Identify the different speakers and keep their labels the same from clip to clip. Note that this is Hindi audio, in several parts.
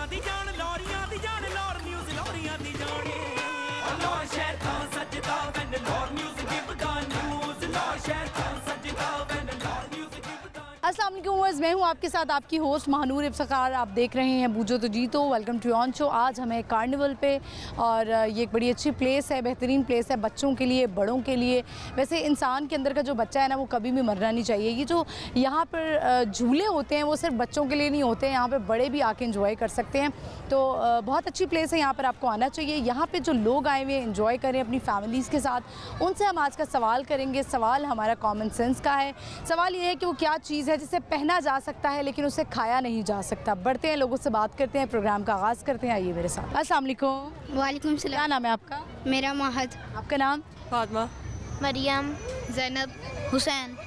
Speaker 1: ਲੋਰੀਆਂ ਦੀ ਜਾਣ ਲੋਰੀਆਂ ਦੀ ਜਾਣ ਲੋਰ ਨਿਊਜ਼ ਲੋਰੀਆਂ ਦੀ ਜਾਣੇ ਲੋਰ ਸ਼ਹਿਰ ਤੋਂ ਸੱਜਦਾ ਵੈਨ ਲੋਰ ਨਿਊਜ਼ ਗਿਵ ਗਾ ਨਿਊਜ਼ ਲੋਰ ਸ਼ਹਿਰ ਤੋਂ सजदा वैन लोर नियूज़ गिव गा।
Speaker 2: अस्सलाम वालेकुम व्यूअर्स, मैं हूं आपके साथ आपकी होस्ट महानूर इफ्तिखार। आप देख रहे हैं बूझो तो जीतो, वेलकम टू ऑन शो। आज हमें कार्निवल पे और ये एक बड़ी अच्छी प्लेस है, बेहतरीन प्लेस है बच्चों के लिए, बड़ों के लिए। वैसे इंसान के अंदर का जो बच्चा है ना वो कभी भी मरना नहीं चाहिए। ये जो यहाँ पर झूले होते हैं वो सिर्फ बच्चों के लिए नहीं होते हैं, यहाँ पर बड़े भी आके इंजॉय कर सकते हैं। तो बहुत अच्छी प्लेस है, यहाँ पर आपको आना चाहिए। यहाँ पर जो लोग आए हुए हैं इंजॉय करें अपनी फैमिलीज़ के साथ। उनसे हम आज का सवाल करेंगे। सवाल हमारा कॉमन सेंस का है। सवाल ये है कि वो क्या चीज़ है जिसे पहना जा सकता है लेकिन उसे खाया नहीं जा सकता। बढ़ते हैं, लोगों से बात करते हैं, प्रोग्राम का आगाज़ करते हैं। आइए मेरे साथ। अस्सलाम वालेकुम।
Speaker 3: वालेकुम सलाम।
Speaker 2: क्या नाम है आपका?
Speaker 3: मेरा महद।
Speaker 2: आपका नाम?
Speaker 4: फातिमा।
Speaker 3: मरियम। जैनब। हुसैन।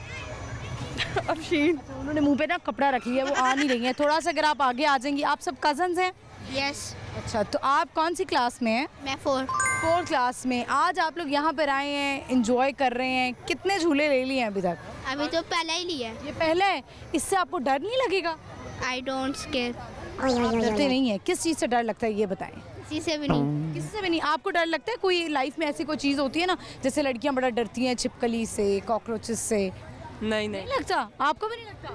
Speaker 4: अफशीन।
Speaker 2: उन्होंने मुंह पे ना कपड़ा रख लिया, वो आ नहीं रही हैं। थोड़ा सा अगर आप आगे आ जाएंगी। आप सब कज़न्स हैं?
Speaker 3: यस।
Speaker 2: अच्छा, तो आप कौन सी क्लास में हैं?
Speaker 3: मैं 4
Speaker 2: क्लास में। आज आप लोग यहाँ पर आए हैं, इंजॉय कर रहे हैं। कितने झूले ले लिए हैं अभी तक?
Speaker 3: अभी तो पहला ही लिया।
Speaker 2: ये पहला है, इससे आपको डर नहीं लगेगा?
Speaker 3: I don't square.
Speaker 2: डरते नहीं है? किस चीज़ से डर लगता है ये बताएं?
Speaker 3: किसी से भी नहीं।
Speaker 2: किसी से भी नहीं। आपको डर लगता है? कोई लाइफ में ऐसी कोई चीज़ होती है ना, जैसे लड़कियाँ बड़ा डरती हैं छिपकली से, कॉकरोचेस से?
Speaker 4: नहीं
Speaker 2: नहीं लगता? आपको भी नहीं लगता?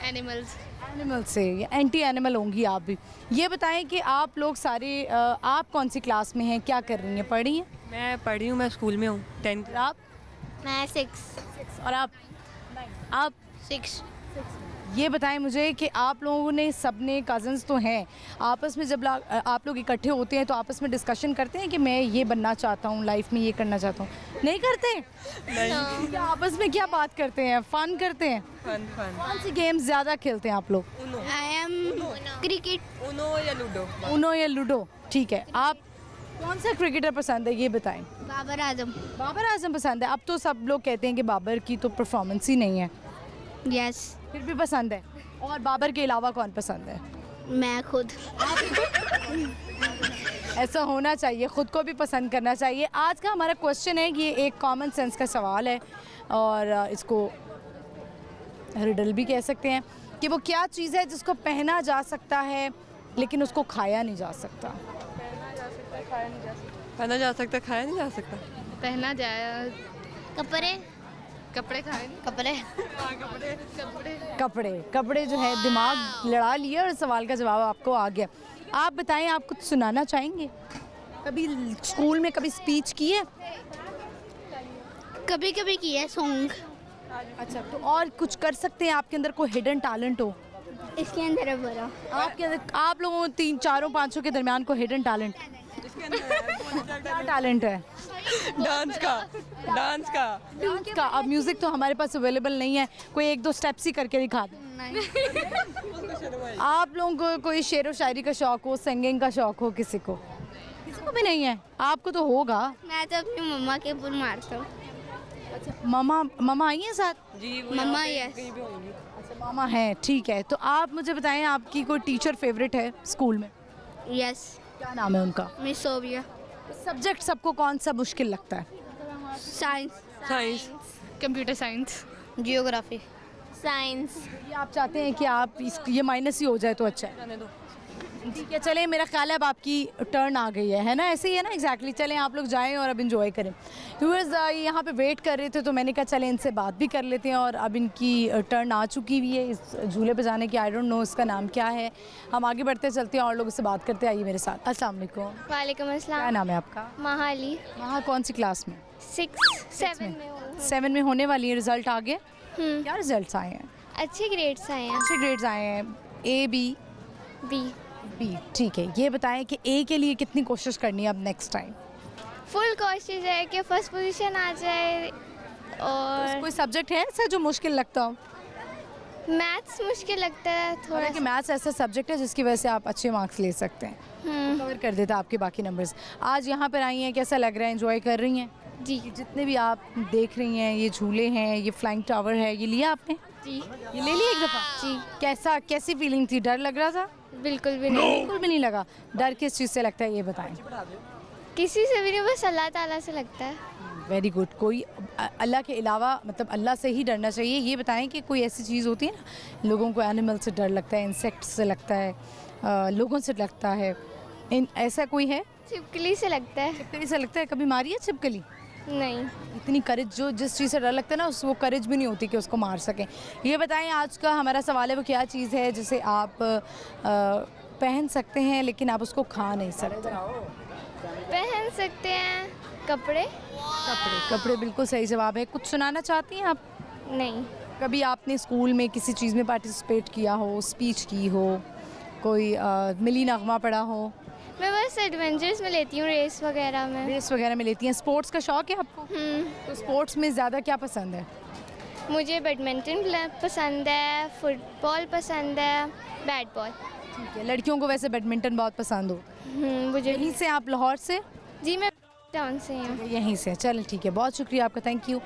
Speaker 3: एनिमल्स।
Speaker 2: एनिमल से, या एंटी एनिमल होंगी आप भी। ये बताएं कि आप लोग सारे आप कौन सी क्लास में हैं, क्या कर रही हैं, पढ़ रही हैं?
Speaker 4: मैं पढ़ी हूँ, मैं स्कूल में हूँ 10th।
Speaker 2: और आप?
Speaker 3: मैं 6।
Speaker 2: और आप? आप
Speaker 3: 6।
Speaker 2: ये बताएं मुझे कि आप लोगों ने सबने कज़न्स तो हैं, आपस में जब आप लोग इकट्ठे होते हैं तो आपस में डिस्कशन करते हैं कि मैं ये बनना चाहता हूँ, लाइफ में ये करना चाहता हूँ? नहीं करते?
Speaker 4: नहीं।
Speaker 2: क्या आपस में क्या बात करते हैं? फ़न करते हैं?
Speaker 4: फन।
Speaker 2: कौन सी गेम्स ज़्यादा खेलते हैं आप लोग?
Speaker 3: I am cricket.
Speaker 4: उनो या लूडो।
Speaker 2: उनो या लूडो? ठीक है। आप कौन सा क्रिकेटर पसंद है ये बताएं?
Speaker 3: बाबर आजम।
Speaker 2: बाबर आजम पसंद है। अब तो सब लोग कहते हैं कि बाबर की तो परफॉर्मेंस ही नहीं है,
Speaker 3: यस।
Speaker 2: फिर भी पसंद है। और बाबर के अलावा कौन पसंद है?
Speaker 3: मैं खुद।
Speaker 2: ऐसा होना चाहिए, ख़ुद को भी पसंद करना चाहिए। आज का हमारा क्वेश्चन है, ये एक कॉमन सेंस का सवाल है और इसको रिडल भी कह सकते हैं कि वो क्या चीज़ है जिसको पहना जा सकता है लेकिन उसको खाया नहीं जा सकता?
Speaker 4: पहना जा सकता, खाया नहीं जा सकता।
Speaker 5: पहना जाए
Speaker 3: कपड़े।
Speaker 5: कपड़े खाए नहीं।
Speaker 2: कपड़े जो है, दिमाग लड़ा लिया और सवाल का जवाब आपको आ गया। आप बताएं, आप कुछ सुनाना चाहेंगे? कभी स्कूल में कभी स्पीच की है?
Speaker 3: कभी कभी की है सॉन्ग।
Speaker 2: अच्छा, तो और कुछ कर सकते हैं? आपके अंदर कोई हिडन टैलेंट हो?
Speaker 3: इसके अंदर है बड़ा।
Speaker 2: आपके अंदर, आप लोगों 3, 4, 5 के दरमियान कोई हिडन टैलेंट? क्या टैलेंट है?
Speaker 4: डांस का।
Speaker 2: डांस का। अब म्यूजिक तो हमारे पास अवेलेबल नहीं है, कोई 1-2 स्टेप्स ही करके दिखा दें। आप लोगों को कोई शेर व शायरी का शौक हो, सिंगिंग का शौक हो? किसी को भी नहीं है? आपको तो होगा।
Speaker 3: मैं तो अपनी मम्मा के ऊपर मारता हूँ।
Speaker 2: मम्मा आई हैं साथ?
Speaker 4: जी
Speaker 3: मम्मा यस।
Speaker 2: अच्छा, मामा हैं, ठीक है। तो आप मुझे बताएं, आपकी कोई टीचर फेवरेट है स्कूल में?
Speaker 3: यस।
Speaker 2: क्या नाम है उनका?
Speaker 3: मिस सोबिया।
Speaker 2: सब्जेक्ट सबको कौन सा मुश्किल लगता है?
Speaker 3: Science.
Speaker 4: Science.
Speaker 5: Computer science.
Speaker 3: Geography. Science.
Speaker 2: ये आप चाहते हैं कि आप ये माइनस ही हो जाए तो अच्छा है? ठीक है, चलें, मेरा ख्याल है अब आपकी टर्न आ गई है ना? ऐसे ही है ना? एग्जैक्टली। चलें, आप लोग जाएं और अब इंजॉय करें। व्यूअर्स यहाँ पे वेट कर रहे थे तो मैंने कहा चलें इनसे बात भी कर लेते हैं। और अब इनकी टर्न आ चुकी हुई है इस झूले पे जाने की। आई डोंट नो इसका नाम क्या है। हम आगे बढ़ते चलते हैं और लोगों से बात करते हैं। आइए मेरे साथ। अस्सलाम वालेकुम।
Speaker 3: वालेकुम
Speaker 2: क्या
Speaker 3: अस्सलाम।
Speaker 2: नाम है आपका?
Speaker 3: महाली।
Speaker 2: वहाँ कौन सी क्लास में?
Speaker 3: 7 में हूँ।
Speaker 2: 7 में होने वाली है। रिजल्ट आ गए?
Speaker 3: हम्म।
Speaker 2: क्या रिजल्ट आए हैं?
Speaker 3: अच्छे ग्रेड्स आए हैं।
Speaker 2: अच्छे ग्रेड्स आए हैं। A, B?
Speaker 3: बी।
Speaker 2: ठीक है। ये बताएं कि A के लिए कितनी कोशिश करनी है अब नेक्स्ट टाइम?
Speaker 3: फुल कोशिश है कि फर्स्ट पोजीशन आ जाए। और
Speaker 2: कोई सब्जेक्ट है ऐसा जो मुश्किल लगता हो?
Speaker 3: मैथ्स मुश्किल लगता है थोड़ा
Speaker 2: कि मैथ्स ऐसा सब्जेक्ट है जिसकी वजह से आप अच्छे मार्क्स ले सकते हैं, कवर कर देता आपके बाकी नंबर्स। आज यहाँ पर आई हैं, कैसा लग रहा है? एंजॉय कर रही हैं?
Speaker 3: जी।
Speaker 2: जितने भी आप देख रही हैं, ये झूले हैं, ये फ्लाइंग टावर है, ये लिया आपने?
Speaker 3: जी।
Speaker 2: ये ले लिया एक दफ़ा?
Speaker 3: जी।
Speaker 2: कैसी फीलिंग थी? डर लग रहा था?
Speaker 3: बिल्कुल भी नहीं।
Speaker 2: बिल्कुल भी नहीं लगा। डर किस चीज़ से लगता है ये बताएं?
Speaker 3: किसी से भी नहीं, बस अल्लाह ताला से लगता है।
Speaker 2: Very good. कोई अल्लाह के अलावा, मतलब अल्लाह से ही डरना चाहिए। ये बताएं कि कोई ऐसी चीज़ होती है ना, लोगों को एनिमल से डर लगता है, इंसेक्ट से लगता है, लोगों से लगता है, इन ऐसा कोई है?
Speaker 3: छिपकली से लगता है।
Speaker 2: छिपकली से लगता है? कभी मारी है छिपकली?
Speaker 3: नहीं।
Speaker 2: इतनी करेज, जो जिस चीज़ से डर लगता है ना उस वो करेज भी नहीं होती कि उसको मार सकें। ये बताएं, आज का हमारा सवाल है वो क्या चीज़ है जिसे आप पहन सकते हैं लेकिन आप उसको खा नहीं सकते?
Speaker 3: पहन सकते हैं कपड़े।
Speaker 2: कपड़े बिल्कुल सही जवाब है। कुछ सुनाना चाहती हैं आप?
Speaker 3: नहीं।
Speaker 2: कभी आपने स्कूल में किसी चीज़ में पार्टिसिपेट किया हो, स्पीच की हो, कोई मिली नगमा पढ़ा हो?
Speaker 3: मैं बस एडवेंचर्स में लेती हूँ, रेस वगैरह में।
Speaker 2: रेस वगैरह में लेती हैं। स्पोर्ट्स का शौक है आपको? तो स्पोर्ट्स में ज़्यादा क्या पसंद है?
Speaker 3: मुझे बैडमिंटन पसंद है, फुटबॉल पसंद है, बैट बॉल।
Speaker 2: ठीक है, लड़कियों को वैसे बैडमिंटन बहुत पसंद हो।
Speaker 3: मुझे
Speaker 2: यहीं से आप लाहौर से?
Speaker 3: जी, मैं टाउन से हूँ।
Speaker 2: यहीं से, चलें ठीक है, बहुत शुक्रिया आपका, थैंक यू।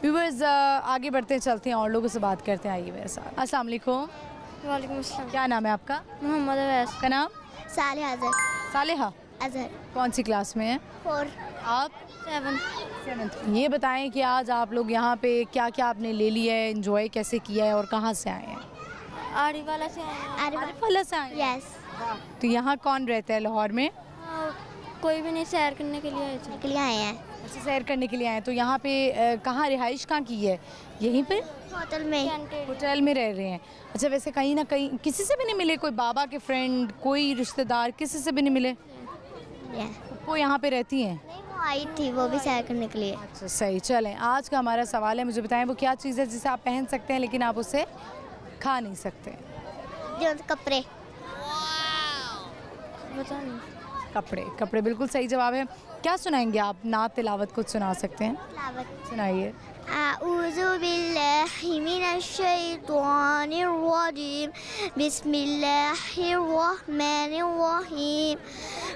Speaker 2: व्यूअर्स आगे बढ़ते हैं, चलते हैं और लोगों से बात करते हैं। आइए मेरे साथ। अस्सलाम वालेकुम।
Speaker 3: वालेकुम अस्सलाम।
Speaker 2: क्या नाम है आपका?
Speaker 3: मोहम्मद अवैस।
Speaker 2: का नाम?
Speaker 3: सालिहा अजहर।
Speaker 2: सालेहा।
Speaker 3: अजहर।
Speaker 2: कौन सी क्लास में है?
Speaker 3: 4
Speaker 2: आप? 7th। ये बताएं कि आज आप लोग यहाँ पे क्या क्या आपने ले लिया है, एंजॉय कैसे किया है और कहाँ से आए हैं?
Speaker 3: आरिवाला से आए।
Speaker 2: आरिफवाला से आए हैं?
Speaker 3: यस।
Speaker 2: तो यहाँ कौन रहता है लाहौर में?
Speaker 3: कोई भी नहीं, सैर करने के लिए आए हैं।
Speaker 2: अच्छा, सैर करने के लिए आए हैं। तो यहाँ पे कहाँ रिहाइश कहाँ की है? यहीं पे
Speaker 3: होटल में।
Speaker 2: होटल में रह रहे हैं? अच्छा, वैसे कहीं ना कहीं किसी से भी नहीं मिले? कोई बाबा के फ्रेंड, कोई रिश्तेदार, किसी से भी नहीं मिले? वो यहाँ पे रहती हैं?
Speaker 3: नहीं, वो आई थी, वो भी सैर करने के लिए।
Speaker 2: अच्छा सही। चलें, आज का हमारा सवाल है, मुझे बताएं वो क्या चीज़ है जिसे आप पहन सकते हैं लेकिन आप उसे खा नहीं सकते?
Speaker 3: जो कपड़े। पता नहीं।
Speaker 2: कपड़े बिल्कुल सही जवाब है। क्या सुनाएंगे आप? नात तिलावत कुछ सुना सकते हैं? सुनाइए।
Speaker 3: अऊज़ु बिल्लाहि मिनश शैतानिर रजीम, बिस्मिल्लाहिर रहमानिर रहीम,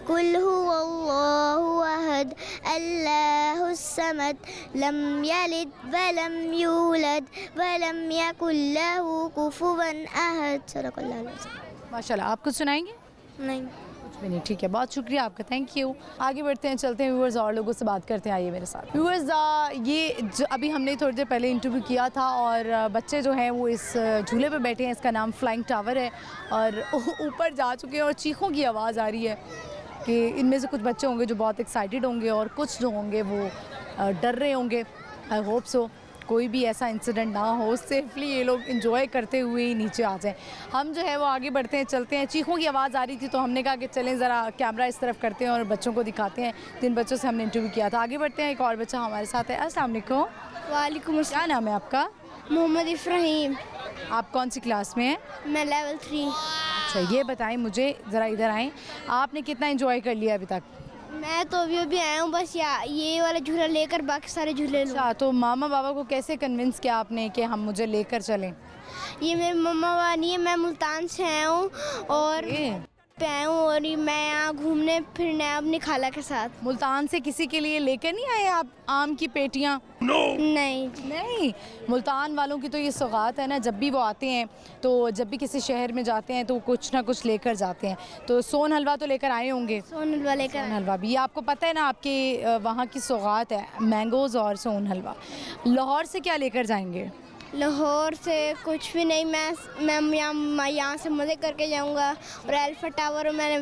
Speaker 3: कुल हुवल्लाहु अहद, अल्लाहुस समद, लम यलिद वलम यूलद वलम यकुल लहू कुफुवन अहद। सदक़ल्लाहु अलैहि वसल्लम।
Speaker 2: माशाल्लाह। आप कुछ सुनाएंगे?
Speaker 3: नहीं।
Speaker 2: कुछ भी नहीं, ठीक है, बहुत शुक्रिया आपका, थैंक यू। आगे बढ़ते हैं, चलते हैं व्यूअर्स और लोगों से बात करते हैं। आइए मेरे साथ। व्यूअर्स ये जो अभी हमने थोड़ी देर पहले इंटरव्यू किया था और बच्चे जो हैं वो इस झूले पे बैठे हैं। इसका नाम फ्लाइंग टावर है और ऊपर जा चुके हैं और चीखों की आवाज़ आ रही है कि इनमें से कुछ बच्चे होंगे जो बहुत एक्साइटेड होंगे और कुछ जो होंगे वो डर रहे होंगे। आई होप सो कोई भी ऐसा इंसिडेंट ना हो, सेफली ये लोग एंजॉय करते हुए ही नीचे आ जाएं। हम जो है वो आगे बढ़ते हैं, चलते हैं। चीखों की आवाज़ आ रही थी तो हमने कहा कि चलें ज़रा कैमरा इस तरफ करते हैं और बच्चों को दिखाते हैं जिन बच्चों से हमने इंटरव्यू किया था। आगे बढ़ते हैं, एक और बच्चा हमारे साथ है। अस्सलाम वालेकुम।
Speaker 3: वालेकुम
Speaker 2: क्या नाम है आपका?
Speaker 3: मोहम्मद इफ्राहिम।
Speaker 2: आप कौन सी क्लास में हैं?
Speaker 3: मैं लेवल 3।
Speaker 2: अच्छा, ये बताएं मुझे, ज़रा इधर आएँ, आपने कितना इंजॉय कर लिया अभी तक?
Speaker 3: मैं तो अभी आया हूँ, बस ये वाला झूला लेकर बाकी सारे झूले लूँ।
Speaker 2: अच्छा, तो मामा बाबा को कैसे कन्विंस किया आपने कि हम मुझे लेकर चलें?
Speaker 3: ये मेरे मम्मा बाबा नहीं है, मैं मुल्तान से आया हूँ और पे आया हूँ और मैं यहाँ घूमने फिरने अपनी खाला के साथ।
Speaker 2: मुल्तान से किसी के लिए लेकर नहीं आए आप आम की पेटियाँ? नहीं, मुल्तान वालों की तो ये सौगात है ना, जब भी वो आते हैं तो जब भी किसी शहर में जाते हैं तो कुछ ना कुछ लेकर जाते हैं। तो सोन हलवा तो लेकर आए होंगे?
Speaker 3: सोन हलवा लेकर।
Speaker 2: सोन हलवा भी आपको पता है ना, आपके वहाँ की सौगात है मैंगोज़ और सोन हलवा। लाहौर से क्या लेकर जाएंगे?
Speaker 3: लाहौर से कुछ भी नहीं, मैं यहाँ से मज़े करके जाऊँगा और एलिफेंट टावर मैंने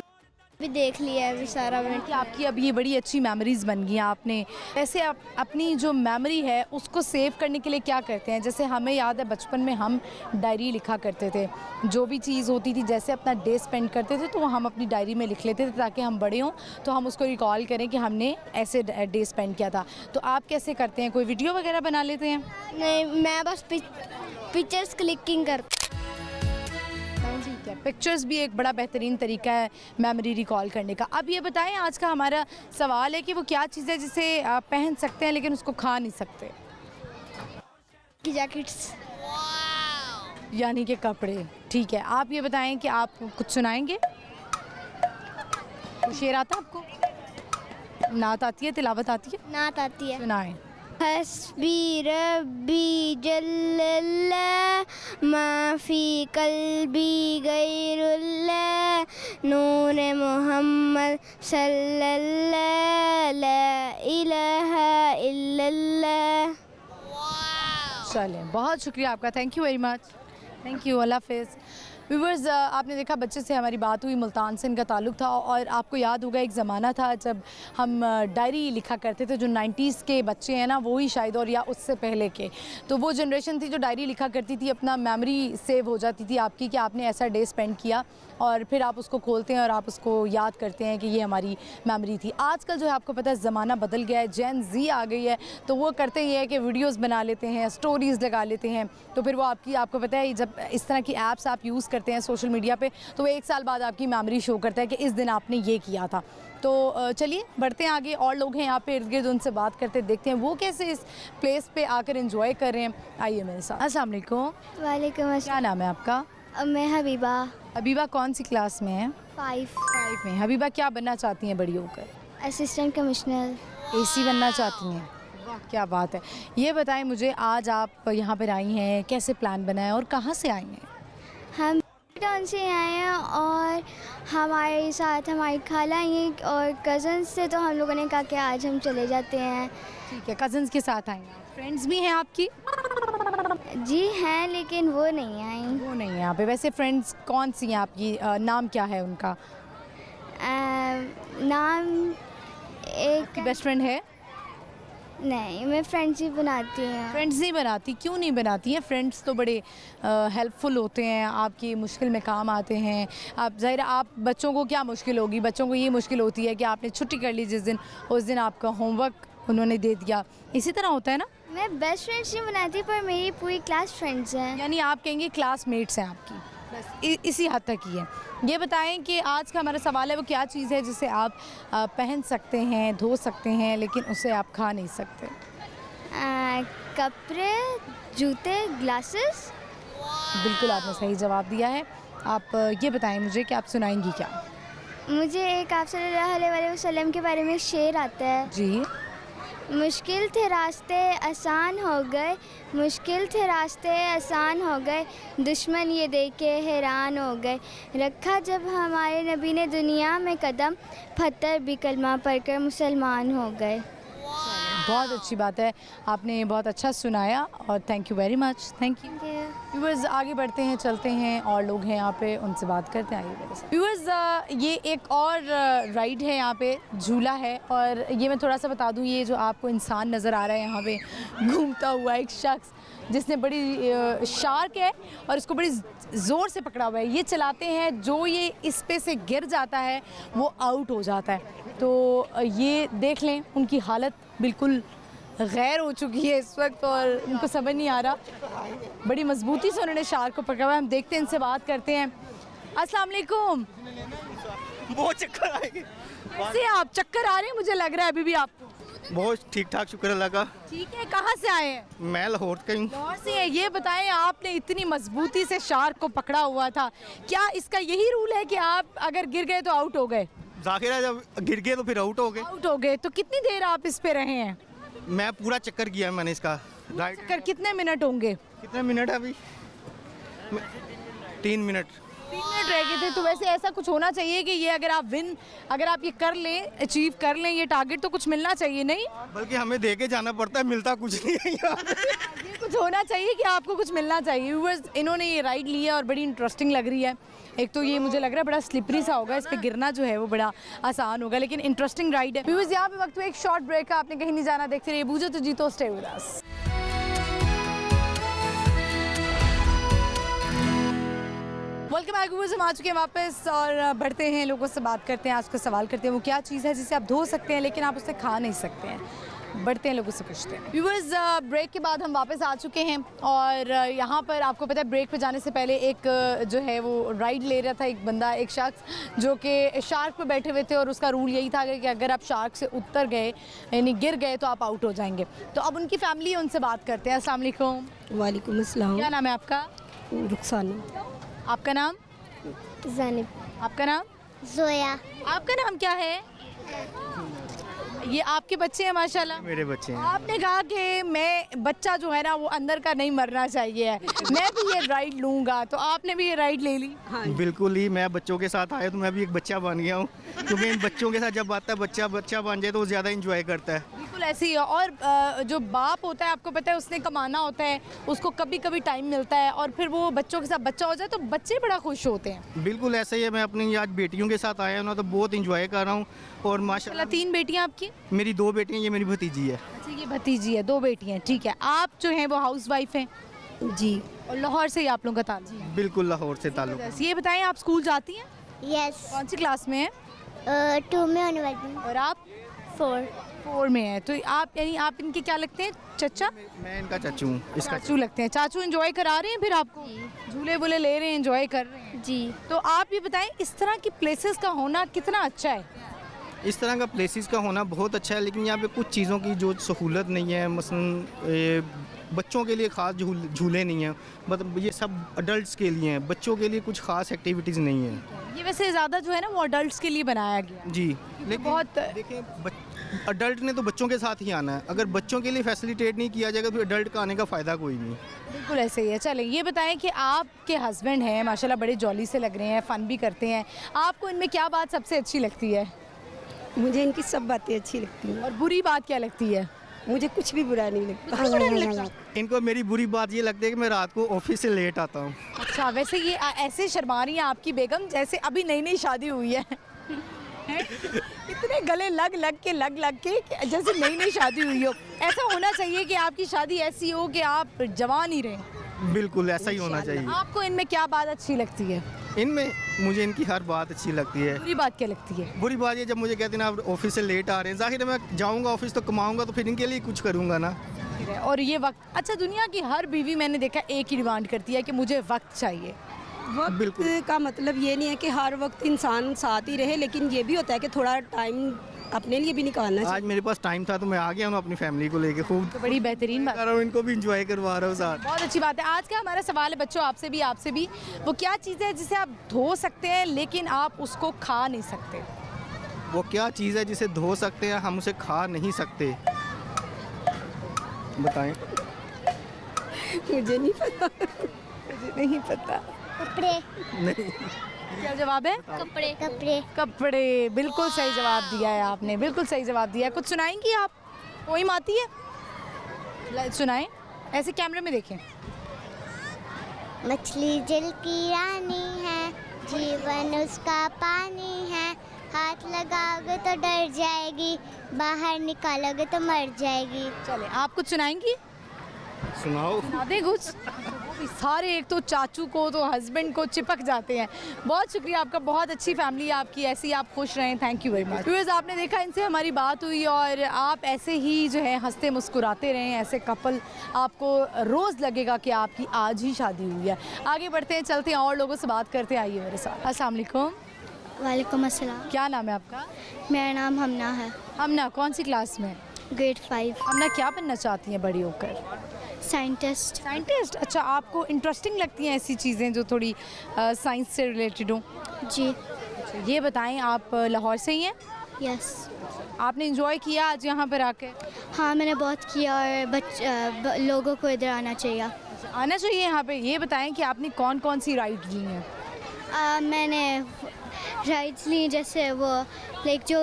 Speaker 3: भी देख लिया है अभी सारा। मैंने
Speaker 2: कि आपकी अब ये बड़ी अच्छी मेमोरीज़ बन गई हैं। आपने ऐसे अपनी जो मेमोरी है उसको सेव करने के लिए क्या करते हैं? जैसे हमें याद है बचपन में हम डायरी लिखा करते थे, जो भी चीज़ होती थी, जैसे अपना डे स्पेंड करते थे तो हम अपनी डायरी में लिख लेते थे ताकि हम बड़े हों तो हम उसको रिकॉल करें कि हमने ऐसे डे स्पेंड किया था। तो आप कैसे करते हैं? कोई वीडियो वगैरह बना लेते हैं?
Speaker 3: नहीं, मैं बस पिक्चर्स क्लिकिंग कर।
Speaker 2: ठीक है, पिक्चर्स भी एक बड़ा बेहतरीन तरीका है मेमोरी रिकॉल करने का। अब ये बताएं, आज का हमारा सवाल है कि वो क्या चीज़ है जिसे आप पहन सकते हैं लेकिन उसको खा नहीं सकते?
Speaker 3: जैकेट्स।
Speaker 2: यानी कि कपड़े। ठीक है, आप ये बताएं कि आप कुछ सुनाएंगे? कुछ शेर आता है आपको? नात आती है, तिलावत आती है?
Speaker 3: नात आती है।
Speaker 2: सुनाएं।
Speaker 3: हस्बी रब्बी जल्लल्लाह माफ़ी कल्बी गैरुल्लाह नूर मोहम्मद सल्लल्लाह ला इलाहा इल्लल्लाह।
Speaker 2: चलें, बहुत शुक्रिया आपका, thank you very much, thank you, अल्लाह हाफ़िज़। व्यूअर्स, आपने देखा बच्चे से हमारी बात हुई, मुल्तान से इनका ताल्लुक़ था और आपको याद होगा एक ज़माना था जब हम डायरी लिखा करते थे, जो 90s के बच्चे हैं ना वो ही शायद, और या उससे पहले के, तो वो जनरेशन थी जो डायरी लिखा करती थी, अपना मेमोरी सेव हो जाती थी आपकी कि आपने ऐसा डे स्पेंड किया और फिर आप उसको खोलते हैं और आप उसको याद करते हैं कि ये हमारी मेमोरी थी। आजकल जो है आपको पता है ज़माना बदल गया है, जेन ज़ी आ गई है, तो वो करते ही है कि वीडियोज़ बना लेते हैं, स्टोरीज़ लगा लेते हैं, तो फिर वो आपको पता है जब इस तरह की ऐप्स आप यूज़ करते हैं सोशल मीडिया पे, तो वो 1 साल बाद आपकी मेमोरी शो करता है कि इस दिन आपने ये किया था। तो चलिए बढ़ते हैं आगे, और लोग हैं यहाँ पे इर्द गिर्द, उनसे बात करते देखते हैं वो कैसे इस प्लेस पे आकर एंजॉय कर रहे हैं। आइए मेरे साथ। अस्सलाम वालेकुम।
Speaker 3: वालेकुम अस्सलाम।
Speaker 2: क्या नाम है आपका?
Speaker 3: मैं हबीबा।
Speaker 2: हबीबा कौन सी क्लास में है?
Speaker 3: 5
Speaker 2: में। हबीबा क्या बनना चाहती हैं बड़ी होकर?
Speaker 3: Assistant commissioner.
Speaker 2: AC बनना चाहती हैं? वाह क्या बात है। ये बताएं मुझे, आज आप यहाँ पर आई हैं, कैसे प्लान बना है और कहाँ से आई हैं?
Speaker 3: हम टाउन से आए हैं और हमारे साथ हमारी खाला आई हैं और कज़न्स से, तो हम लोगों ने कहा कि आज हम चले जाते हैं।
Speaker 2: ठीक है, कज़न्स के साथ आई हैं। फ्रेंड्स भी हैं आपकी?
Speaker 3: जी हैं, लेकिन वो नहीं आई।
Speaker 2: वो नहीं है यहाँ पे। वैसे फ्रेंड्स कौन सी हैं आपकी? नाम क्या है उनका?
Speaker 3: नाम एक
Speaker 2: बेस्ट फ्रेंड है?
Speaker 3: नहीं, मैं फ्रेंडशिप बनाती हूँ।
Speaker 2: फ्रेंड्स नहीं बनाती? क्यों नहीं बनाती हैं? फ्रेंड्स तो बड़े हेल्पफुल होते हैं, आपकी मुश्किल में काम आते हैं। आप ज़ाहिर, आप बच्चों को क्या मुश्किल होगी? बच्चों को ये मुश्किल होती है कि आपने छुट्टी कर ली जिस दिन, उस दिन आपका होमवर्क उन्होंने दे दिया। इसी तरह होता है ना?
Speaker 3: मैं बेस्ट फ्रेंड्स नहीं बनाती, पर मेरी पूरी क्लास फ्रेंड्स हैं।
Speaker 2: यानी आप कहेंगे क्लासमेट्स हैं आपकी, बस इसी हद तक ही है। ये बताएं कि आज का हमारा सवाल है वो क्या चीज़ है जिसे आप पहन सकते हैं, धो सकते हैं, लेकिन उसे आप खा नहीं सकते?
Speaker 3: कपड़े, जूते, ग्लासेस।
Speaker 2: बिल्कुल आपने सही जवाब दिया है। आप ये बताएं मुझे कि आप सुनाएंगी क्या?
Speaker 3: मुझे एक आप सल्लल्लाहु अलैहि वसल्लम के बारे में शेर आता है।
Speaker 2: जी।
Speaker 3: मुश्किल थे रास्ते आसान हो गए, मुश्किल थे रास्ते आसान हो गए, दुश्मन ये देख के हैरान हो गए, रखा जब हमारे नबी ने दुनिया में कदम, पत्थर भी कलमा पढ़कर मुसलमान हो गए।
Speaker 2: बहुत अच्छी बात है, आपने बहुत अच्छा सुनाया और thank you very much. Thank you. Viewers, आगे बढ़ते हैं, चलते हैं, और लोग हैं यहाँ पे, उनसे बात करते हैं। आइए व्यूअर्स, ये एक और राइड है यहाँ पे, झूला है, और ये मैं थोड़ा सा बता दूँ, ये जो आपको इंसान नज़र आ रहा है यहाँ पे घूमता हुआ, एक शख्स जिसने बड़ी शार्क है और इसको बड़ी ज़ोर से पकड़ा हुआ है, ये चलाते हैं, जो ये इस पे से गिर जाता है वो आउट हो जाता है। तो ये देख लें, उनकी हालत बिल्कुल गैर हो चुकी है इस वक्त और उनको समझ नहीं आ रहा, बड़ी मजबूती से उन्होंने शार्क को पकड़ा हुआ है। हम देखते हैं, इनसे बात करते हैं। अस्सलाम वालेकुम।
Speaker 6: बहुत चक्कर आएंगे।
Speaker 2: कैसे आप? चक्कर आ रहे हैं मुझे लग रहा है अभी भी आपको?
Speaker 6: बहुत ठीक ठाक, शुक्र अल्लाह का।
Speaker 2: ठीक है, कहाँ से आए हैं?
Speaker 6: मैं लाहौर का हूँ।
Speaker 2: लाहौर से है। ये बताएं, आपने इतनी मजबूती से शार्क को पकड़ा हुआ था, क्या इसका यही रूल है कि आप अगर गिर गए तो आउट हो गए?
Speaker 6: जाहिर है जब गिर गए तो फिर आउट हो गए।
Speaker 2: आउट हो गए। तो कितनी देर आप इस पे रहे हैं?
Speaker 6: मैं पूरा चक्कर किया मैंने इसका। राइट।
Speaker 2: चक्कर कितने मिनट होंगे?
Speaker 6: कितने मिनट है अभी? 3 मिनट।
Speaker 2: 3 मिनट रह गए थे। तो वैसे ऐसा कुछ होना चाहिए कि ये अगर आप ये कर लें, अचीव कर लें ये टारगेट, तो कुछ मिलना चाहिए, नहीं?
Speaker 6: बल्कि हमें दे के जाना पड़ता है, मिलता कुछ नहीं है यहाँ पे।
Speaker 2: ये कुछ होना चाहिए कि आपको कुछ मिलना चाहिए। व्यूअर्स, इन्होंने ये राइड ली है और बड़ी इंटरेस्टिंग लग रही है। एक तो ये मुझे लग रहा है बड़ा स्लिपरी सा होगा, इस पे गिरना जो है वो बड़ा आसान होगा, लेकिन इंटरेस्टिंग राइड है। व्यूअर्स, यहाँ पे वक्त एक शॉर्ट ब्रेक का, आपने कहीं नहीं जाना, देखते रहिए बूझो तो जीतो, stay with us. Welcome back viewers, हम आ चुके हैं वापस और बढ़ते हैं, लोगों से बात करते हैं। आज का सवाल करते हैं वो क्या चीज़ है जिसे आप धो सकते हैं लेकिन आप उसे खा नहीं सकते हैं। बढ़ते हैं, लोगों से पूछते हैं। व्यूअर्स, ब्रेक के बाद हम वापस आ चुके हैं और यहाँ पर आपको पता है ब्रेक पे जाने से पहले एक जो है वो राइड ले रहा था एक बंदा, एक शख्स जो कि शार्क पे बैठे हुए थे और उसका रूल यही था कि अगर आप शार्क से उतर गए यानी गिर गए तो आप आउट हो जाएंगे। तो अब उनकी फैमिली है, उनसे बात करते हैं। अस्सलाम वालेकुम।
Speaker 7: वालेकुम अस्सलाम।
Speaker 2: क्या नाम है आपका?
Speaker 7: रुखसाना।
Speaker 2: आपका नाम?
Speaker 3: जानिब।
Speaker 2: आपका नाम?
Speaker 3: जोया।
Speaker 2: आपका नाम क्या है? ये आपके बच्चे हैं माशाल्लाह।
Speaker 6: मेरे बच्चे हैं।
Speaker 2: आपने कहा कि मैं बच्चा जो है ना वो अंदर का नहीं मरना चाहिए है, मैं भी ये राइड लूँगा, तो आपने भी ये राइड ले ली?
Speaker 6: बिल्कुल ही, मैं बच्चों के साथ आया तो मैं भी एक बच्चा बन गया हूँ, क्योंकि इन बच्चों के साथ जब आता है बच्चा बन जाए तो वो ज़्यादा इंजॉय करता है।
Speaker 2: बिल्कुल ऐसे ही है। और जो बाप होता है आपको पता है उसने कमाना होता है, उसको कभी कभी टाइम मिलता है और फिर वो बच्चों के साथ बच्चा हो जाए तो बच्चे बड़ा खुश होते हैं।
Speaker 6: बिल्कुल ऐसा ही है, मैं अपनी आज बेटियों के साथ आया हूँ ना तो बहुत इंजॉय कर रहा हूँ। और माशाल्लाह
Speaker 2: 3 बेटियाँ आपकी?
Speaker 6: मेरी 2 बेटियाँ, ये मेरी भतीजी है।
Speaker 2: अच्छा ये भतीजी है, 2 बेटियाँ, ठीक है। आप जो हैं वो हाउस वाइफ हैं?
Speaker 7: जी।
Speaker 2: और लाहौर से ही आप लोगों का ताल्लुक है?
Speaker 6: बिल्कुल लाहौर से ताल्लुक।
Speaker 2: ये बताएं आप स्कूल जाती हैं?
Speaker 3: यस।
Speaker 2: कौन सी क्लास में हैं?
Speaker 3: 2 में होने वाली हूँ।
Speaker 2: और आप? 4 में हैं। तो आप यानी आप इनके क्या लगते हैं? चचा?
Speaker 6: मैं इनका चाचू हूँ। इसका
Speaker 2: चाचू लगते हैं। चाचू एंजॉय करा रहे हैं फिर आपको? झूले वूले ले रहे हैं, एंजॉय कर रहे हैं?
Speaker 7: जी।
Speaker 2: तो आप ये बताएं इस तरह की प्लेसेस का होना कितना अच्छा है?
Speaker 6: इस तरह का प्लेसेस का होना बहुत अच्छा है, लेकिन यहाँ पे कुछ चीज़ों की जो सहूलत नहीं है, मसलन बच्चों के लिए ख़ास झूले नहीं हैं, मतलब ये सब अडल्ट्स के लिए हैं, बच्चों के लिए कुछ ख़ास एक्टिविटीज़ नहीं हैं।
Speaker 2: ये वैसे ज़्यादा जो है ना वो अडल्ट्स के लिए बनाया गया।
Speaker 6: जी, लेकिन
Speaker 2: बहुत
Speaker 6: देखिए अडल्ट ने तो बच्चों के साथ ही आना है, अगर बच्चों के लिए फैसिलिटेट नहीं किया जाएगा तो अडल्ट का आने का फ़ायदा कोई नहीं।
Speaker 2: बिल्कुल ऐसे ही है। चलें ये बताएं कि आपके हस्बैंड हैं माशाल्लाह, बड़े जॉली से लग रहे हैं, फ़न भी करते हैं, आपको इनमें क्या बात सबसे अच्छी लगती है?
Speaker 7: मुझे इनकी सब बातें अच्छी लगती हैं
Speaker 2: और बुरी बात क्या लगती है?
Speaker 7: मुझे कुछ भी बुरा नहीं लगता।
Speaker 6: इनको मेरी बुरी बात ये लगती है कि मैं रात को ऑफिस से लेट आता हूँ।
Speaker 2: अच्छा वैसे ये ऐसे शर्मा रही हैं आपकी बेगम जैसे अभी नई नई शादी हुई है। इतने गले लग के जैसे नई नई शादी हुई हो। ऐसा होना चाहिए कि आपकी शादी ऐसी हो कि आप जवान ही रहें।
Speaker 6: बिल्कुल ऐसा ही होना चाहिए।
Speaker 2: आपको इनमें क्या बात अच्छी लगती है?
Speaker 6: इनमें मुझे इनकी हर बात अच्छी लगती है।
Speaker 2: बुरी बात क्या लगती है?
Speaker 6: बुरी बात ये जब मुझे कहते हैं ना आप ऑफिस से लेट आ रहे हैं, जाहिर है मैं जाऊंगा ऑफिस तो कमाऊंगा तो फिर इनके लिए कुछ करूंगा ना।
Speaker 2: और ये वक्त, अच्छा दुनिया की हर बीवी मैंने देखा एक ही डिमांड करती है कि मुझे वक्त चाहिए।
Speaker 7: वक्त का मतलब ये नहीं है कि हर वक्त इंसान साथ ही रहे, लेकिन ये भी होता है कि थोड़ा टाइम अपने लिए भी निकालना चाहिए।
Speaker 6: आज मेरे पास टाइम था तो मैं आ गया हूँ अपनी फैमिली को लेके, खूब
Speaker 2: तो बड़ी बेहतरीन बात
Speaker 6: कर रहा हूँ, इनको भी इंजॉय करवा रहा हूँ साथ।
Speaker 2: बहुत अच्छी बात है। आज का हमारा सवाल है बच्चों आपसे भी, वो क्या चीज़ है जिसे आप धो सकते हैं लेकिन आप उसको खा नहीं सकते?
Speaker 6: वो क्या चीज़ है जिसे धो सकते हैं हम उसे खा नहीं सकते? बताएं।
Speaker 7: मुझे नहीं पता।
Speaker 2: नहीं पता।
Speaker 3: कपड़े।
Speaker 6: नहीं।
Speaker 2: क्या जवाब है? कपड़े। बिल्कुल सही जवाब दिया है आपने, बिल्कुल सही जवाब दिया है। कुछ सुनाएंगी आप? पोइम आती है? सुनाएं, ऐसे कैमरे में देखें।
Speaker 3: मछली जल की रानी है, जीवन उसका पानी है, हाथ लगाओगे तो डर जाएगी, बाहर निकालोगे तो मर जाएगी।
Speaker 2: चले आप कुछ सुनाएंगी?
Speaker 6: सुनाओ।
Speaker 2: सुना दें कुछ। सारे एक तो चाचू को तो हस्बैंड को चिपक जाते हैं। बहुत शुक्रिया आपका, बहुत अच्छी फैमिली है आपकी, ऐसे ही आप खुश रहें। Thank you very much. Viewers आपने देखा इनसे हमारी बात हुई और आप ऐसे ही जो है हंसते मुस्कुराते रहें। ऐसे कपल आपको रोज़ लगेगा कि आपकी आज ही शादी हुई है। आगे बढ़ते हैं, चलते हैं और लोगों से बात करते हैं। आइए मेरे साथ। अस्सलाम वालेकुम।
Speaker 3: वालेकुम अस्सलाम।
Speaker 2: क्या नाम है आपका?
Speaker 3: मेरा नाम हमना है।
Speaker 2: हमना कौन सी क्लास में?
Speaker 3: ग्रेड 5।
Speaker 2: हमना क्या बनना चाहती हैं बड़ी होकर?
Speaker 3: साइंटिस्ट।
Speaker 2: साइंटिस्ट। अच्छा आपको इंटरेस्टिंग लगती हैं ऐसी चीज़ें जो थोड़ी साइंस से रिलेटेड हो?
Speaker 3: जी।
Speaker 2: अच्छा ये बताएं आप लाहौर से ही हैं?
Speaker 3: यस।
Speaker 2: आपने एंजॉय किया आज यहाँ पर आके?
Speaker 3: हाँ मैंने बहुत किया और लोगों को इधर आना चाहिए।
Speaker 2: आना चाहिए यहाँ पे। ये बताएं कि आपने कौन कौन सी राइड ली हैं?
Speaker 3: मैंने राइड्स ली जैसे वो लाइक जो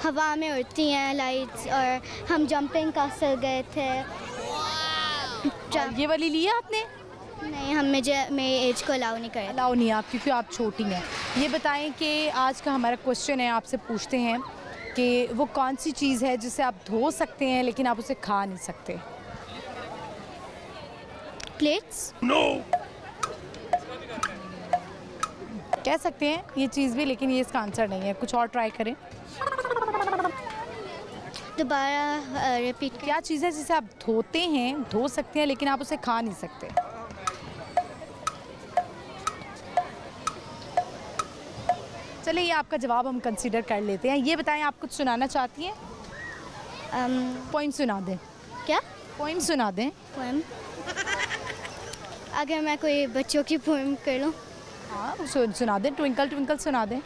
Speaker 3: हवा में उड़ती हैं लाइट्स, और हम जंपिंग कासल गए थे।
Speaker 2: ये वाली ली है आपने?
Speaker 3: नहीं, हम मेरी एज को अलाउ नहीं करे।
Speaker 2: अलाउ नहीं आप क्योंकि आप छोटी हैं। ये बताएं कि आज का हमारा क्वेश्चन है, आपसे पूछते हैं कि वो कौन सी चीज़ है जिसे आप धो सकते हैं लेकिन आप उसे खा नहीं सकते?
Speaker 3: प्लेट्स।
Speaker 2: कह सकते हैं ये चीज़ भी, लेकिन ये इसका आंसर नहीं है। कुछ और ट्राई करें।
Speaker 3: दोबारा रिपीट।
Speaker 2: क्या चीज़ है जिसे आप धोते हैं, धो सकते हैं लेकिन आप उसे खा नहीं सकते? चलिए ये आपका जवाब हम कंसीडर कर लेते हैं। ये बताएं आप कुछ सुनाना चाहती हैं? पोइम सुना दें।
Speaker 3: क्या
Speaker 2: पोइम सुना दें।
Speaker 3: पोएम? अगर मैं कोई बच्चों की पोएम कर लूँ?
Speaker 2: हाँ सुना दें, ट्विंकल ट्विंकल सुना दें।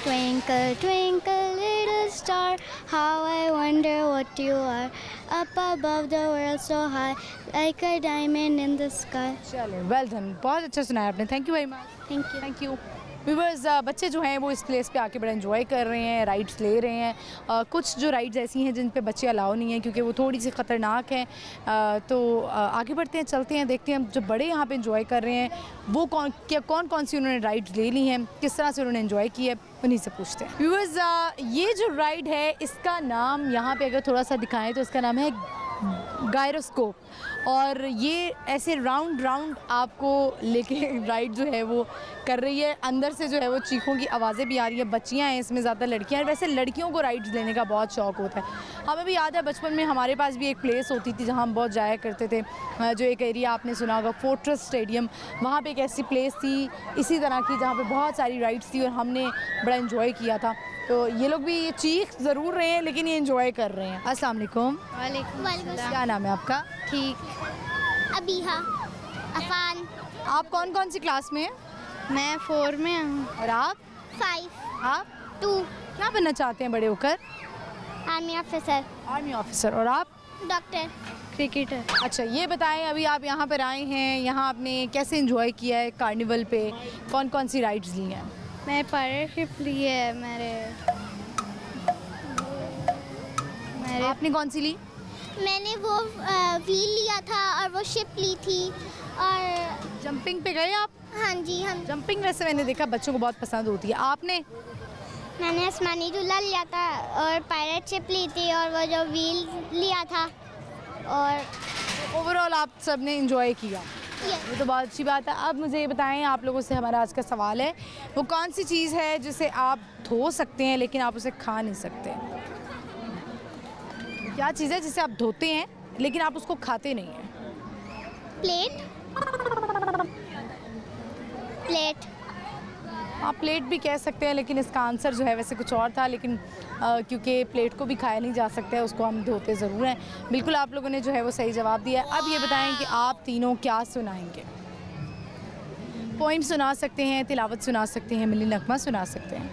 Speaker 3: Twinkle, twinkle, little star, how I wonder what you are. Up above the world so high, like a diamond in the sky.
Speaker 2: चलो वेल डन, बहुत अच्छा सुनाया आपने, thank you very much.
Speaker 3: Thank you.
Speaker 2: Thank you. Viewers, बच्चे जो हैं वो इस प्लेस पे आके बड़ा एंजॉय कर रहे हैं, राइड्स ले रहे हैं। कुछ जो राइड्स ऐसी हैं जिन पे बच्चे अलाउ नहीं हैं क्योंकि वो थोड़ी सी ख़तरनाक हैं। तो आगे बढ़ते हैं, चलते हैं, देखते हैं जो बड़े यहाँ पे एंजॉय कर रहे हैं वो कौन सी उन्होंने राइड्स ले ली हैं, किस तरह से उन्होंने एंजॉय की है, उन्हीं से पूछते हैं। व्यूअर्स, ये जो राइड है इसका नाम यहाँ पे अगर थोड़ा सा दिखाएँ तो इसका नाम है गायरोस्कोप, और ये ऐसे राउंड राउंड आपको लेके राइड जो है वो कर रही है। अंदर से जो है वो चीखों की आवाज़ें भी आ रही है। बच्चियां हैं इसमें, ज़्यादा लड़कियां हैं। वैसे लड़कियों को राइड्स लेने का बहुत शौक़ होता है। हमें भी याद है बचपन में हमारे पास भी एक प्लेस होती थी जहाँ हम बहुत जाया करते थे। जो एक एरिया आपने सुना होगा फोर्ट्रेस स्टेडियम, वहाँ पर एक ऐसी प्लेस थी इसी तरह की जहाँ पर बहुत सारी राइड्स थी और हमने बड़ा इन्जॉय किया था। तो ये लोग भी ये चीख ज़रूर रहे हैं लेकिन ये एंजॉय कर रहे हैं। अस्सलाम वालेकुम।
Speaker 3: वालेकुम।
Speaker 2: क्या नाम है आपका?
Speaker 3: ठीक। अबीहा, अफान।
Speaker 2: आप कौन कौन सी क्लास में हैं?
Speaker 3: मैं 4 में हूँ।
Speaker 2: और आप?
Speaker 3: 5,
Speaker 2: आप
Speaker 3: 2,
Speaker 2: क्या बनना चाहते हैं बड़े होकर?
Speaker 3: Army officer,
Speaker 2: army officer. और आप?
Speaker 3: Doctor, cricketer.
Speaker 2: अच्छा, ये बताएं अभी आप यहाँ पर आए हैं, यहाँ आपने कैसे एंजॉय किया है कार्निवल पे? कौन कौन सी राइड्स ली हैं?
Speaker 3: मैं पायलटशिप ली है मेरे।
Speaker 2: आपने कौन सी ली?
Speaker 3: मैंने वो व्हील लिया था और वो शिप ली थी। और
Speaker 2: जंपिंग पे गए आप?
Speaker 3: हाँ जी, हम
Speaker 2: जंपिंग वैसे मैंने देखा बच्चों को बहुत पसंद होती है। आपने?
Speaker 3: मैंने आसमानी झूला लिया था और पायलटशिप ली थी और वो जो व्हील लिया था। और
Speaker 2: ओवरऑल आप सब ने एंजॉय किया, ये तो बहुत अच्छी बात है। अब मुझे ये बताएं, आप लोगों से हमारा आज का सवाल है, वो कौन सी चीज़ है जिसे आप धो सकते हैं लेकिन आप उसे खा नहीं सकते? क्या चीज़ है जिसे आप धोते हैं लेकिन आप उसको खाते नहीं हैं?
Speaker 3: प्लेट। प्लेट।
Speaker 2: आप प्लेट भी कह सकते हैं लेकिन इसका आंसर जो है वैसे कुछ और था, लेकिन क्योंकि प्लेट को भी खाया नहीं जा सकता है, उसको हम धोते ज़रूर हैं। बिल्कुल आप लोगों ने जो है वो सही जवाब दिया है। अब ये बताएं कि आप तीनों क्या सुनाएंगे? पोइम सुना सकते हैं, तिलावत सुना सकते हैं, मिली नगमा सुना सकते हैं।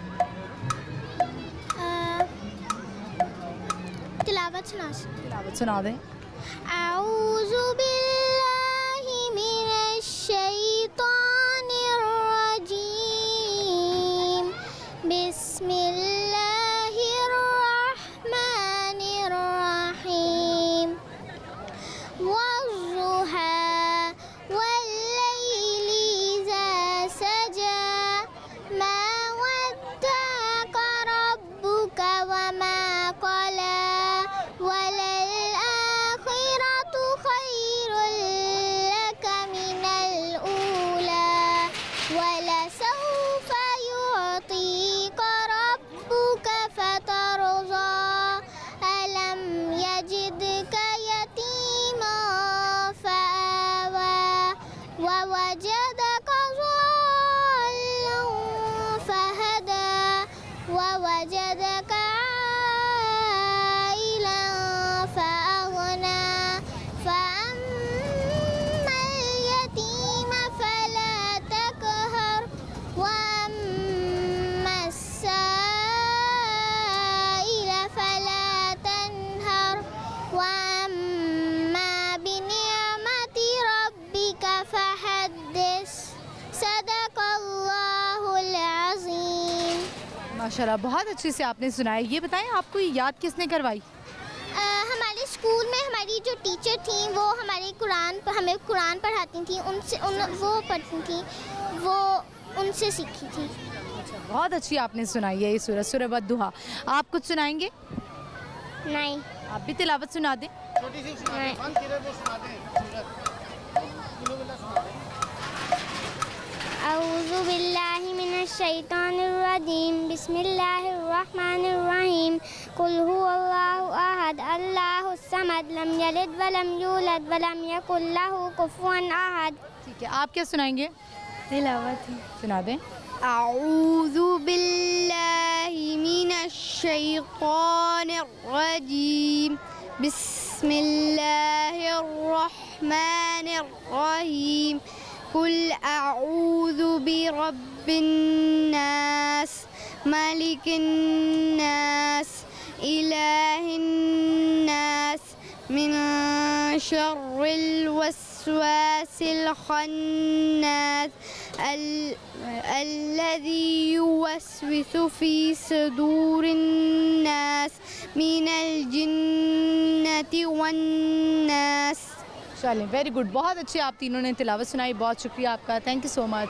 Speaker 3: तिलावत सुना सकते।
Speaker 2: तिलावत सुना दें।
Speaker 3: औज़ु बिल्लाहि मिनश शैतानिर रजीम, बिस्मिल्लाहिर रहमानिर रहीम, वज़्ज़ुहा वल्लैलि इज़ा सजा, मा वद्दअक रब्बुका वमा क़ला, वललआखिरतु खैरुल लक मिनल ऊला, वलसौफ युअतीक रब्बुक फतरज़ा, अलम यजिदक यतीमा फआवा, ववजदक ज़ाल्लन फहदा, ववजदक
Speaker 2: माशाल्लाह बहुत अच्छे से आपने सुनाया। ये बताएं आपको ये याद किसने करवाई?
Speaker 3: हमारे स्कूल में हमारी जो टीचर थी वो हमें कुरान पढ़ाती थी, वो पढ़ती थी, वो उनसे सीखी थी।
Speaker 2: बहुत अच्छी आपने सुनाई है ये सूरह, सूरह वद्दुहा। आप कुछ सुनाएंगे?
Speaker 3: नहीं।
Speaker 2: आप भी तिलावत सुना दें।
Speaker 3: औज़ु बिल्लाहि मिनश शैतानिर रजीम, बिस्मिल्लाहिर रहमानिर रहीम, कुल हुवल्लाहु अहद, अल्लाहुस समद, लम यलिद व लम यूलद व लम यकुल लहू कुफुवन अहद।
Speaker 2: ठीक है, आप क्या सुनाएंगे?
Speaker 3: तिलावत
Speaker 2: सुना दें।
Speaker 3: औज़ु बिल्लाहि मिनश शैतानिर रजीम, बिस्मिल्लाहिर रहमानिर रहीम, कुल अऊज़ु बिरब्बिन्नास मलिकिन्नास इलाहिन्नास मिन शर्रिल वस्वासिल खन्नास अल्लज़ी युवस्विसु फ़ी सुदूरिन्नास मिनल जिन्नति वन्नास।
Speaker 2: चलें, वेरी गुड, बहुत अच्छी आप तीनों ने तिलावत सुनाई, बहुत शुक्रिया आपका, thank you so much.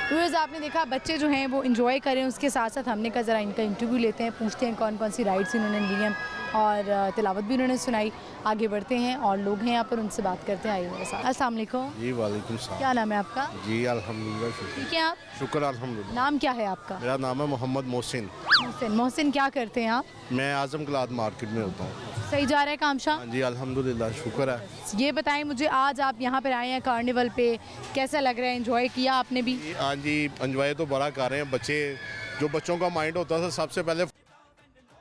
Speaker 2: Viewers, आपने देखा बच्चे जो हैं वो इन्जॉय करें, उसके साथ साथ हमने कहा ज़रा इनका इंटरव्यू लेते हैं, पूछते हैं कौन कौन सी राइड्स इन्होंने ली हैं और तिलावत भी उन्होंने सुनाई। आगे बढ़ते हैं और लोग हैं यहाँ पर, उनसे बात करते हैं। आइए मेरे साथ। अस्सलाम वालेकुम।
Speaker 8: जी वालेकुम सलाम।
Speaker 2: क्या नाम है आपका?
Speaker 8: जी अल्हम्दुलिल्लाह
Speaker 2: ठीक है आप?
Speaker 8: शुक्र अल्हम्दुलिल्लाह।
Speaker 2: नाम क्या है आपका?
Speaker 8: मेरा नाम है मोहम्मद मोहसिन।
Speaker 2: मोहसिन। मोहसिन, क्या करते हैं आप?
Speaker 8: मैं आजम क्लाथ मार्केट में होता हूँ।
Speaker 2: सही जा रहा है काम शाम?
Speaker 8: हाँ जी अल्हम्दुलिल्लाह, शुक्र है।
Speaker 2: ये बताएं मुझे, आज आप यहाँ पर आए हैं कार्निवल पे, कैसा लग रहा है? एंजॉय किया आपने भी?
Speaker 8: हाँ जी, एंजॉय तो बड़ा कर रहे हैं बच्चे। जो बच्चों का माइंड होता था सबसे पहले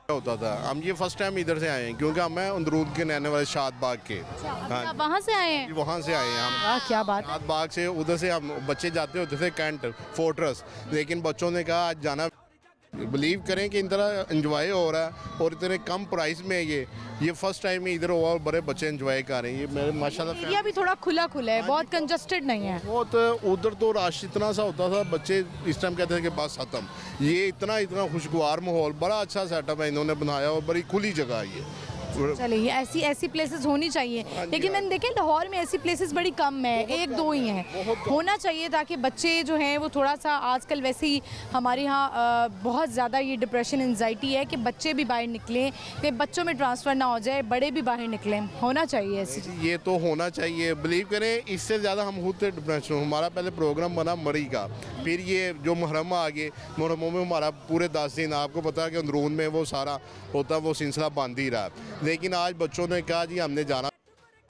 Speaker 8: होता था। हम ये फर्स्ट टाइम इधर से आए हैं क्योंकि हम हैं अंदरूद के रहने वाले शाद बाग के।
Speaker 2: हाँ, आप वहाँ से आए हैं?
Speaker 8: वहाँ से आए हैं हम।
Speaker 2: वाह, क्या बात है।
Speaker 8: शाद बाग से उधर से हम बच्चे जाते होते थे कैंट फोर्ट्रेस, लेकिन बच्चों ने कहा आज जाना। बिलीव करें कि इन तरह एंजॉय हो रहा है और इतने कम प्राइस में ये फर्स्ट टाइम ही इधर हुआ और बड़े बच्चे एंजॉय कर रहे हैं। ये मेरे माशाल्लाह
Speaker 2: एरिया भी थोड़ा खुला खुला है, बहुत कंजस्टेड नहीं है।
Speaker 8: बहुत। उधर तो रश इतना सा होता था, बच्चे इस टाइम कहते थे कि बस खत्म। ये इतना खुशगवार माहौल, बड़ा अच्छा सेटअप है इन्होंने बनाया और बड़ी खुली जगह है ये।
Speaker 2: चलिए, ऐसी प्लेसेस होनी चाहिए, लेकिन मैंने देखे लाहौर में ऐसी प्लेसेस बड़ी कम है, एक दो ही हैं। होना चाहिए ताकि बच्चे जो हैं वो थोड़ा सा, आजकल वैसे ही हमारे यहाँ बहुत ज़्यादा ये डिप्रेशन एंजाइटी है कि बच्चे भी बाहर निकलें, कि बच्चों में ट्रांसफ़र ना हो जाए, बड़े भी बाहर निकलें। होना चाहिए ऐसी चीज़।
Speaker 8: ये तो होना चाहिए, बिलीव करें। इससे ज़्यादा हम खुद थे डिप्रेशन। हमारा पहले प्रोग्राम बना मरी का, फिर ये जो मुहर्रम आ गए, मुहर्रमों में हमारा पूरे 10 दिन, आपको पता है कि अंदरून में वो सारा होता, वो सिलसिला बंद ही रहा। लेकिन आज बच्चों ने कहा जी हमने जाना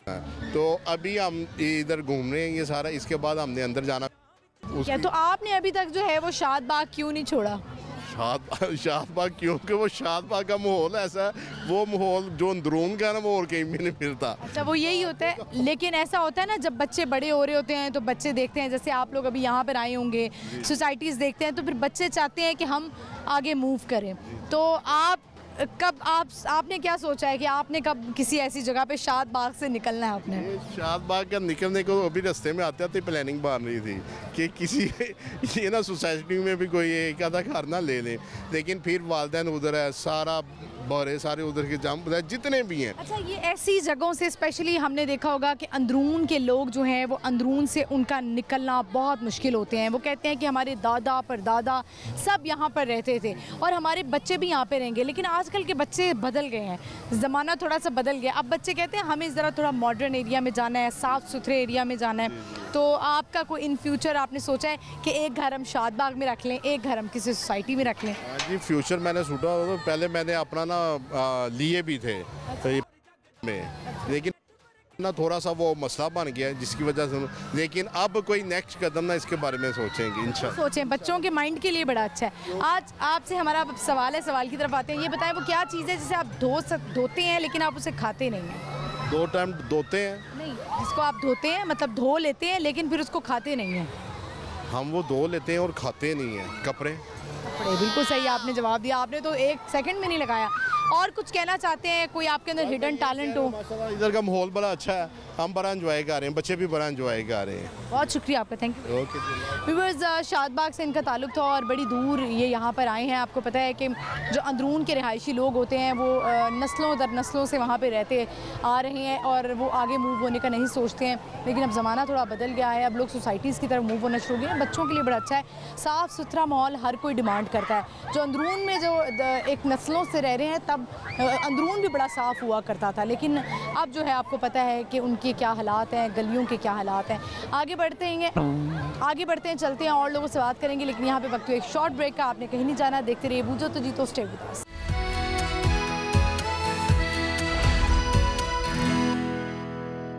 Speaker 8: है, तो अभी हम इधर घूम रहे हैं ये सारा, इसके बाद हमने अंदर जाना।
Speaker 2: क्या तो आपने अभी तक जो है वो शाद बाग क्यों नहीं छोड़ा?
Speaker 8: शाद बाग क्योंकि वो शाद बाग का माहौल ऐसा है, वो माहौल जो अंदरून का ना वो और कहीं भी नहीं मिलता।
Speaker 2: अच्छा, वो यही होता है। लेकिन ऐसा होता है ना, जब बच्चे बड़े हो रहे होते हैं तो बच्चे देखते हैं, जैसे आप लोग अभी यहाँ पर आए होंगे, सोसाइटीज़ देखते हैं, तो फिर बच्चे चाहते हैं कि हम आगे मूव करें। तो आपने क्या सोचा है कि आपने कब किसी ऐसी जगह पे शाद बाग से निकलना है आपने?
Speaker 8: शाद बाग का निकलने को अभी रास्ते में आते आते प्लानिंग बन रही थी कि किसी ये ना सोसाइटी में भी कोई एक आधा घर ना ले लें, लेकिन फिर वालिदैन उधर है, सारा बड़े सारे उधर के जाम जितने भी हैं।
Speaker 2: अच्छा, ये ऐसी जगहों से स्पेशली हमने देखा होगा कि अंदरून के लोग जो हैं वो अंदरून से उनका निकलना बहुत मुश्किल होते हैं। वो कहते हैं कि हमारे दादा परदादा सब यहाँ पर रहते थे और हमारे बच्चे भी यहाँ पे रहेंगे, लेकिन आजकल के बच्चे बदल गए हैं, ज़माना थोड़ा सा बदल गया। अब बच्चे कहते हैं हमें ज़रा थोड़ा मॉडर्न एरिया में जाना है, साफ़ सुथरे एरिया में जाना है। तो आपका कोई इन फ्यूचर आपने सोचा है कि एक घर हम शाद बाग में रख लें, एक घर हम किसी सोसाइटी में रख लें?
Speaker 8: हाँ जी, फ्यूचर मैंने सोचा, तो पहले मैंने अपना ना लिए भी थे तो ये में, लेकिन ना थोड़ा सा वो मसला बन गया जिसकी वजह से, लेकिन अब कोई नेक्स्ट कदम ना इसके बारे में सोचेंगे इंशाल्लाह।
Speaker 2: सोचें, बच्चों के माइंड के लिए बड़ा अच्छा है। आज आपसे हमारा सवाल है, सवाल की तरफ आते हैं। ये बताएं वो क्या चीज़ है जिसे आप धोते हैं लेकिन आप उसे खाते नहीं हैं?
Speaker 8: 2 टाइम धोते हैं।
Speaker 2: नहीं, जिसको आप धोते हैं मतलब धो लेते हैं लेकिन फिर उसको खाते नहीं हैं।
Speaker 8: हम वो धो लेते हैं और खाते नहीं हैं। कपड़े।
Speaker 2: बिल्कुल सही आपने जवाब दिया, आपने तो 1 सेकंड में नहीं लगाया। और कुछ कहना चाहते हैं, कोई आपके अंदर हिडन टैलेंट हो?
Speaker 8: माशाल्लाह इधर का माहौल बड़ा अच्छा है, हम बड़ा एंजॉय कर रहे हैं, बच्चे भी बड़ा एंजॉय कर रहे हैं।
Speaker 2: बहुत शुक्रिया आपका, थैंक यू।
Speaker 8: ओके।
Speaker 2: व्यूअर्स, शाद बाग से इनका ताल्लुक था और बड़ी दूर ये यहाँ पर आए हैं। आपको पता है कि जो अंदरून के रिहायशी लोग होते हैं वो नस्लों दर नस्लों से वहाँ पे रहते आ रहे हैं और वो आगे मूव होने का नहीं सोचते हैं। लेकिन अब ज़माना थोड़ा बदल गया है, अब लोग सोसाइटीज़ की तरफ मूव होना शुरू हो गए हैं। बच्चों के लिए बड़ा अच्छा है, साफ़ सुथरा माहौल हर कोई डिमांड करता है। जो अंदरून में जो एक नस्लों से रह रहे हैं, तब अंदरून भी बड़ा साफ़ हुआ करता था, लेकिन अब जो है आपको पता है कि उनके क्या हालात हैं, गलियों के क्या हालात हैं। आगे बढ़ते हैं, चलते हैं और लोगों से बात करेंगे, लेकिन यहाँ पे वक्त एक शॉर्ट ब्रेक का। आपने कहीं नहीं जाना, देखते रहिए बूझो तो जीतो, stay with us.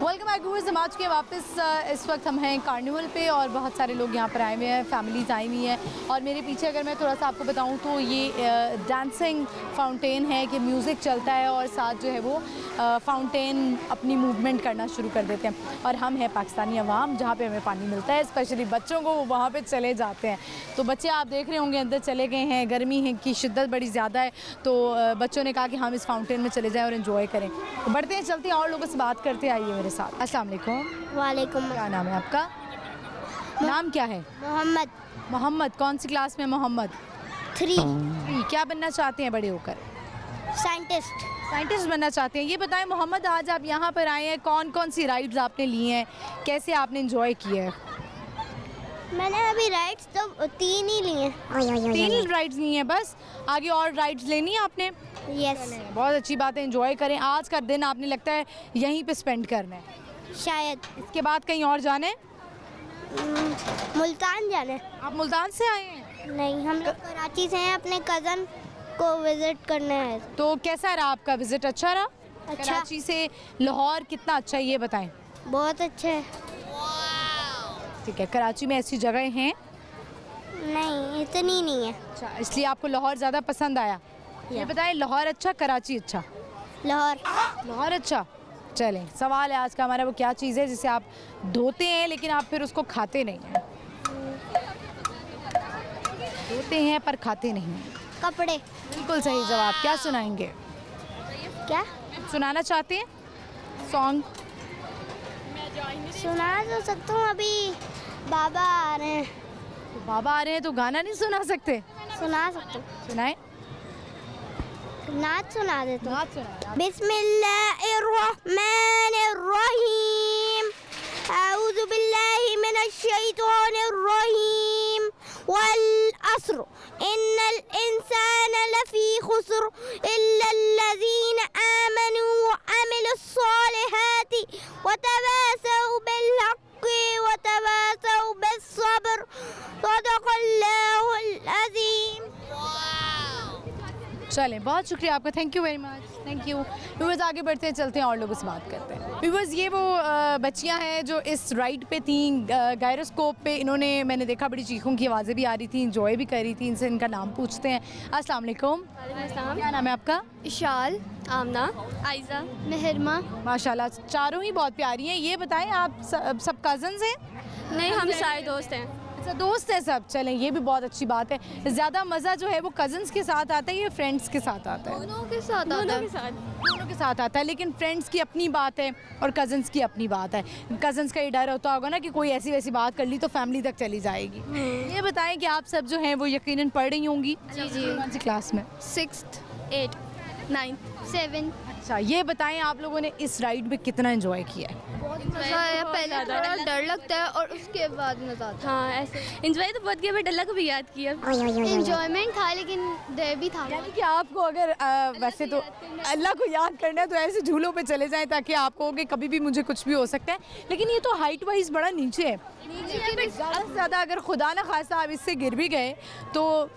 Speaker 2: Welcome my viewers, हम आ चुके हैं वापस। इस वक्त हम हैं कार्निवल पे और बहुत सारे लोग यहाँ पर आए हुए हैं, फैमिलीज आई हुई हैं। और मेरे पीछे अगर मैं थोड़ा सा आपको बताऊँ तो ये डांसिंग फाउंटेन है कि म्यूज़िक चलता है और साथ जो है वो फाउंटेन अपनी मूवमेंट करना शुरू कर देते हैं। और हम हैं पाकिस्तानी अवाम, जहाँ पे हमें पानी मिलता है, स्पेशली बच्चों को, वो वहाँ पे चले जाते हैं। तो बच्चे आप देख रहे होंगे अंदर चले गए हैं, गर्मी है की शिद्दत बड़ी ज़्यादा है, तो बच्चों ने कहा कि हम इस फाउंटेन में चले जाएँ और इन्जॉय करें। तो बढ़ते हैं, चलते हैं और लोगों से बात करते, आइए मेरे साथ। अस्सलाम वालेकुम।
Speaker 3: वालेकुम।
Speaker 2: क्या नाम है आपका? नाम क्या है?
Speaker 3: मोहम्मद।
Speaker 2: मोहम्मद। कौन सी क्लास में मोहम्मद?
Speaker 3: 3।
Speaker 2: क्या बनना चाहते हैं बड़े होकर?
Speaker 3: साइंटिस्ट।
Speaker 2: साइंटिस्ट बनना चाहते हैं। ये बताएं मोहम्मद, आज आप यहाँ पर आए हैं, कौन कौन सी राइड्स आपने ली हैं, कैसे आपने एंजॉय किया है?
Speaker 3: मैंने अभी राइड्स तो 3 ही लिए हैं।
Speaker 2: 3 राइड्स ली हैं बस? आगे और राइड्स लेनी है आपने?
Speaker 3: यस।
Speaker 2: बहुत अच्छी बात है, एंजॉय करें। आज का दिन आपने लगता है यहीं पे स्पेंड करना है
Speaker 3: शायद।
Speaker 2: इसके बाद कहीं और जाना है?
Speaker 3: मुल्तान जाने।
Speaker 2: आप मुल्तान से आए हैं?
Speaker 3: नहीं, हम लोग कराची से हैं, अपने कज़न को विज़िट करने हैं।
Speaker 2: तो कैसा रहा आपका विजिट? अच्छा रहा?
Speaker 3: अच्छा।
Speaker 2: कराची से लाहौर कितना अच्छा है ये बताएं।
Speaker 3: बहुत अच्छे है।
Speaker 2: ठीक है, कराची में ऐसी जगह हैं?
Speaker 3: नहीं, इतनी नहीं है।
Speaker 2: अच्छा, इसलिए आपको लाहौर ज़्यादा पसंद आया? ये बताएं, लाहौर अच्छा कराची अच्छा?
Speaker 3: लाहौर।
Speaker 2: लाहौर अच्छा। चलें, सवाल है आज का हमारा, वो क्या चीज़ है जिसे आप धोते हैं लेकिन आप फिर उसको खाते नहीं हैं? धोते हैं पर खाते नहीं हैं।
Speaker 3: कपड़े।
Speaker 2: बिल्कुल सही जवाब। क्या सुनाएंगे?
Speaker 3: क्या
Speaker 2: सुनाना चाहते हैं सॉन्ग?
Speaker 3: सुना तो सकता हूँ, अभी बाबा आ रहे हैं।
Speaker 2: तो बाबा आ रहे हैं तो गाना नहीं सुना सकते?
Speaker 3: सुना सकता हूँ,
Speaker 2: सुनाए।
Speaker 3: नाच सुना देता हूँ।
Speaker 2: नाच सुनाए।
Speaker 3: बिस्मिल्लाहिर्रहमानिर्रहीम, अऊज़ु बिल्लाहि मिनश शैतानिर्रजीम, वल अस्र, इन्नल इंसाना लफी खुस्र, इल्लल्लज़ीना आमनू व अमिलुस सालिहाति व तवासौ बिल हक़्क़ि व तवासौ बिस सब्र, सदक़ल्लाहुल अज़ीम।
Speaker 2: चलें, बहुत शुक्रिया आपका, thank you very much, thank you. Viewers आगे बढ़ते हैं, चलते हैं और लोगों से बात करते हैं। व्यूअर्स ये वो बच्चियां हैं जो इस राइड पे थी, गायरोस्कोप पे। इन्होंने, मैंने देखा, बड़ी चीखों की आवाज़ें भी आ रही थी, इंजॉय भी कर रही थी। इनसे इनका नाम पूछते हैं। अस्सलाम वालेकुम। क्या नाम है आपका?
Speaker 4: इशाल, आमना, आयजा,
Speaker 3: मेहरमा।
Speaker 2: माशाल्लाह, चारों ही बहुत प्यारी हैं। ये बताएं, आप सब कज़न्स हैं?
Speaker 4: नहीं हम सारे दोस्त हैं।
Speaker 2: अच्छा, दोस्त हैं सब। चलें, ये भी बहुत अच्छी बात है। ज़्यादा मज़ा जो है वो कज़न्स के साथ आता है या फ्रेंड्स के साथ आता है?
Speaker 4: दोनों के साथ दोनों जी जी।
Speaker 2: कौन सी क्लास में?
Speaker 4: 6th 8th 9th
Speaker 3: 7।
Speaker 2: अच्छा, ये बताएं आप लोगों ने इस राइड में कितना एंजॉय किया है?
Speaker 4: मज़ा आया। पहले थोड़ा डर लगता है और उसके बाद मज़ा आता है। हाँ, ऐसे एंजॉय तो बहुत किया, बट अल्लाह को भी याद किया।
Speaker 3: एंजॉयमेंट था लेकिन डर भी था।
Speaker 2: यानी कि आपको अगर वैसे तो अल्लाह को याद करना है तो ऐसे झूलों पे चले जाएं ताकि आपको हो कि कभी भी मुझे कुछ भी हो सकता है। लेकिन ये तो हाइट वाइज बड़ा नीचे है, ज़्यादा से ज़्यादा अगर खुदा ना खास्ता आप इससे गिर भी गए तो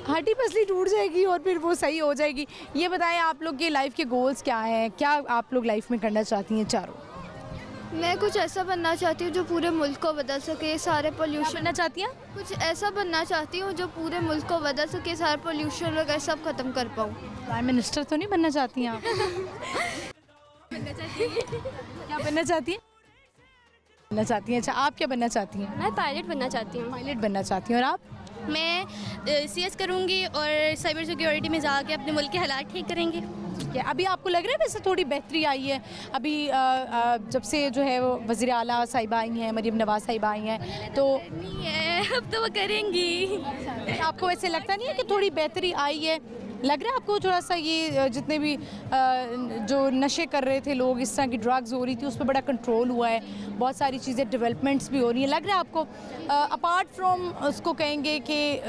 Speaker 2: हड्डी पसली टूट जाएगी और फिर वो सही हो जाएगी। ये बताएं आप लोग के लाइफ के गोल्स क्या हैं? क्या आप लोग लाइफ में करना चाहती हैं चारों?
Speaker 4: मैं कुछ ऐसा बनना चाहती हूँ जो पूरे मुल्क को बदल सके, सारे
Speaker 2: क्या
Speaker 4: पोल्यूशन।
Speaker 2: बनना चाहती हैं?
Speaker 4: कुछ ऐसा बनना चाहती हूँ जो पूरे मुल्क को बदल सके, सारे पोल्यूशन वगैरह सब खत्म कर पाऊँ।
Speaker 2: प्राइम मिनिस्टर तो नहीं बनना चाहती हैं आप? क्या बनना चाहती हैं? बनना चाहती हैं। अच्छा, आप क्या बनना चाहती हैं?
Speaker 4: मैं पायलट बनना चाहती हूँ।
Speaker 2: पायलट बनना चाहती हैं। और आप?
Speaker 9: मैं CS करूँगी और साइबर सिक्योरिटी में जाके अपने मुल्क के हालात ठीक करेंगे।
Speaker 2: ठीक है, अभी आपको लग रहा है वैसे थोड़ी बेहतरी आई है अभी जब से जो है वो वज़ीर आला साहिबा आई हैं, मरीम नवाज़ साहिबा आई हैं, तो
Speaker 9: नहीं है, अब तो वो करेंगी।
Speaker 2: आपको वैसे लगता नहीं है कि थोड़ी बेहतरी आई है? लग रहा है आपको थोड़ा सा ये जितने भी जो नशे कर रहे थे लोग, इस तरह की ड्रग्स हो रही थी, उस पर बड़ा कंट्रोल हुआ है, बहुत सारी चीज़ें डेवलपमेंट्स भी हो रही हैं, लग रहा है आपको? अपार्ट फ्रॉम उसको कहेंगे कि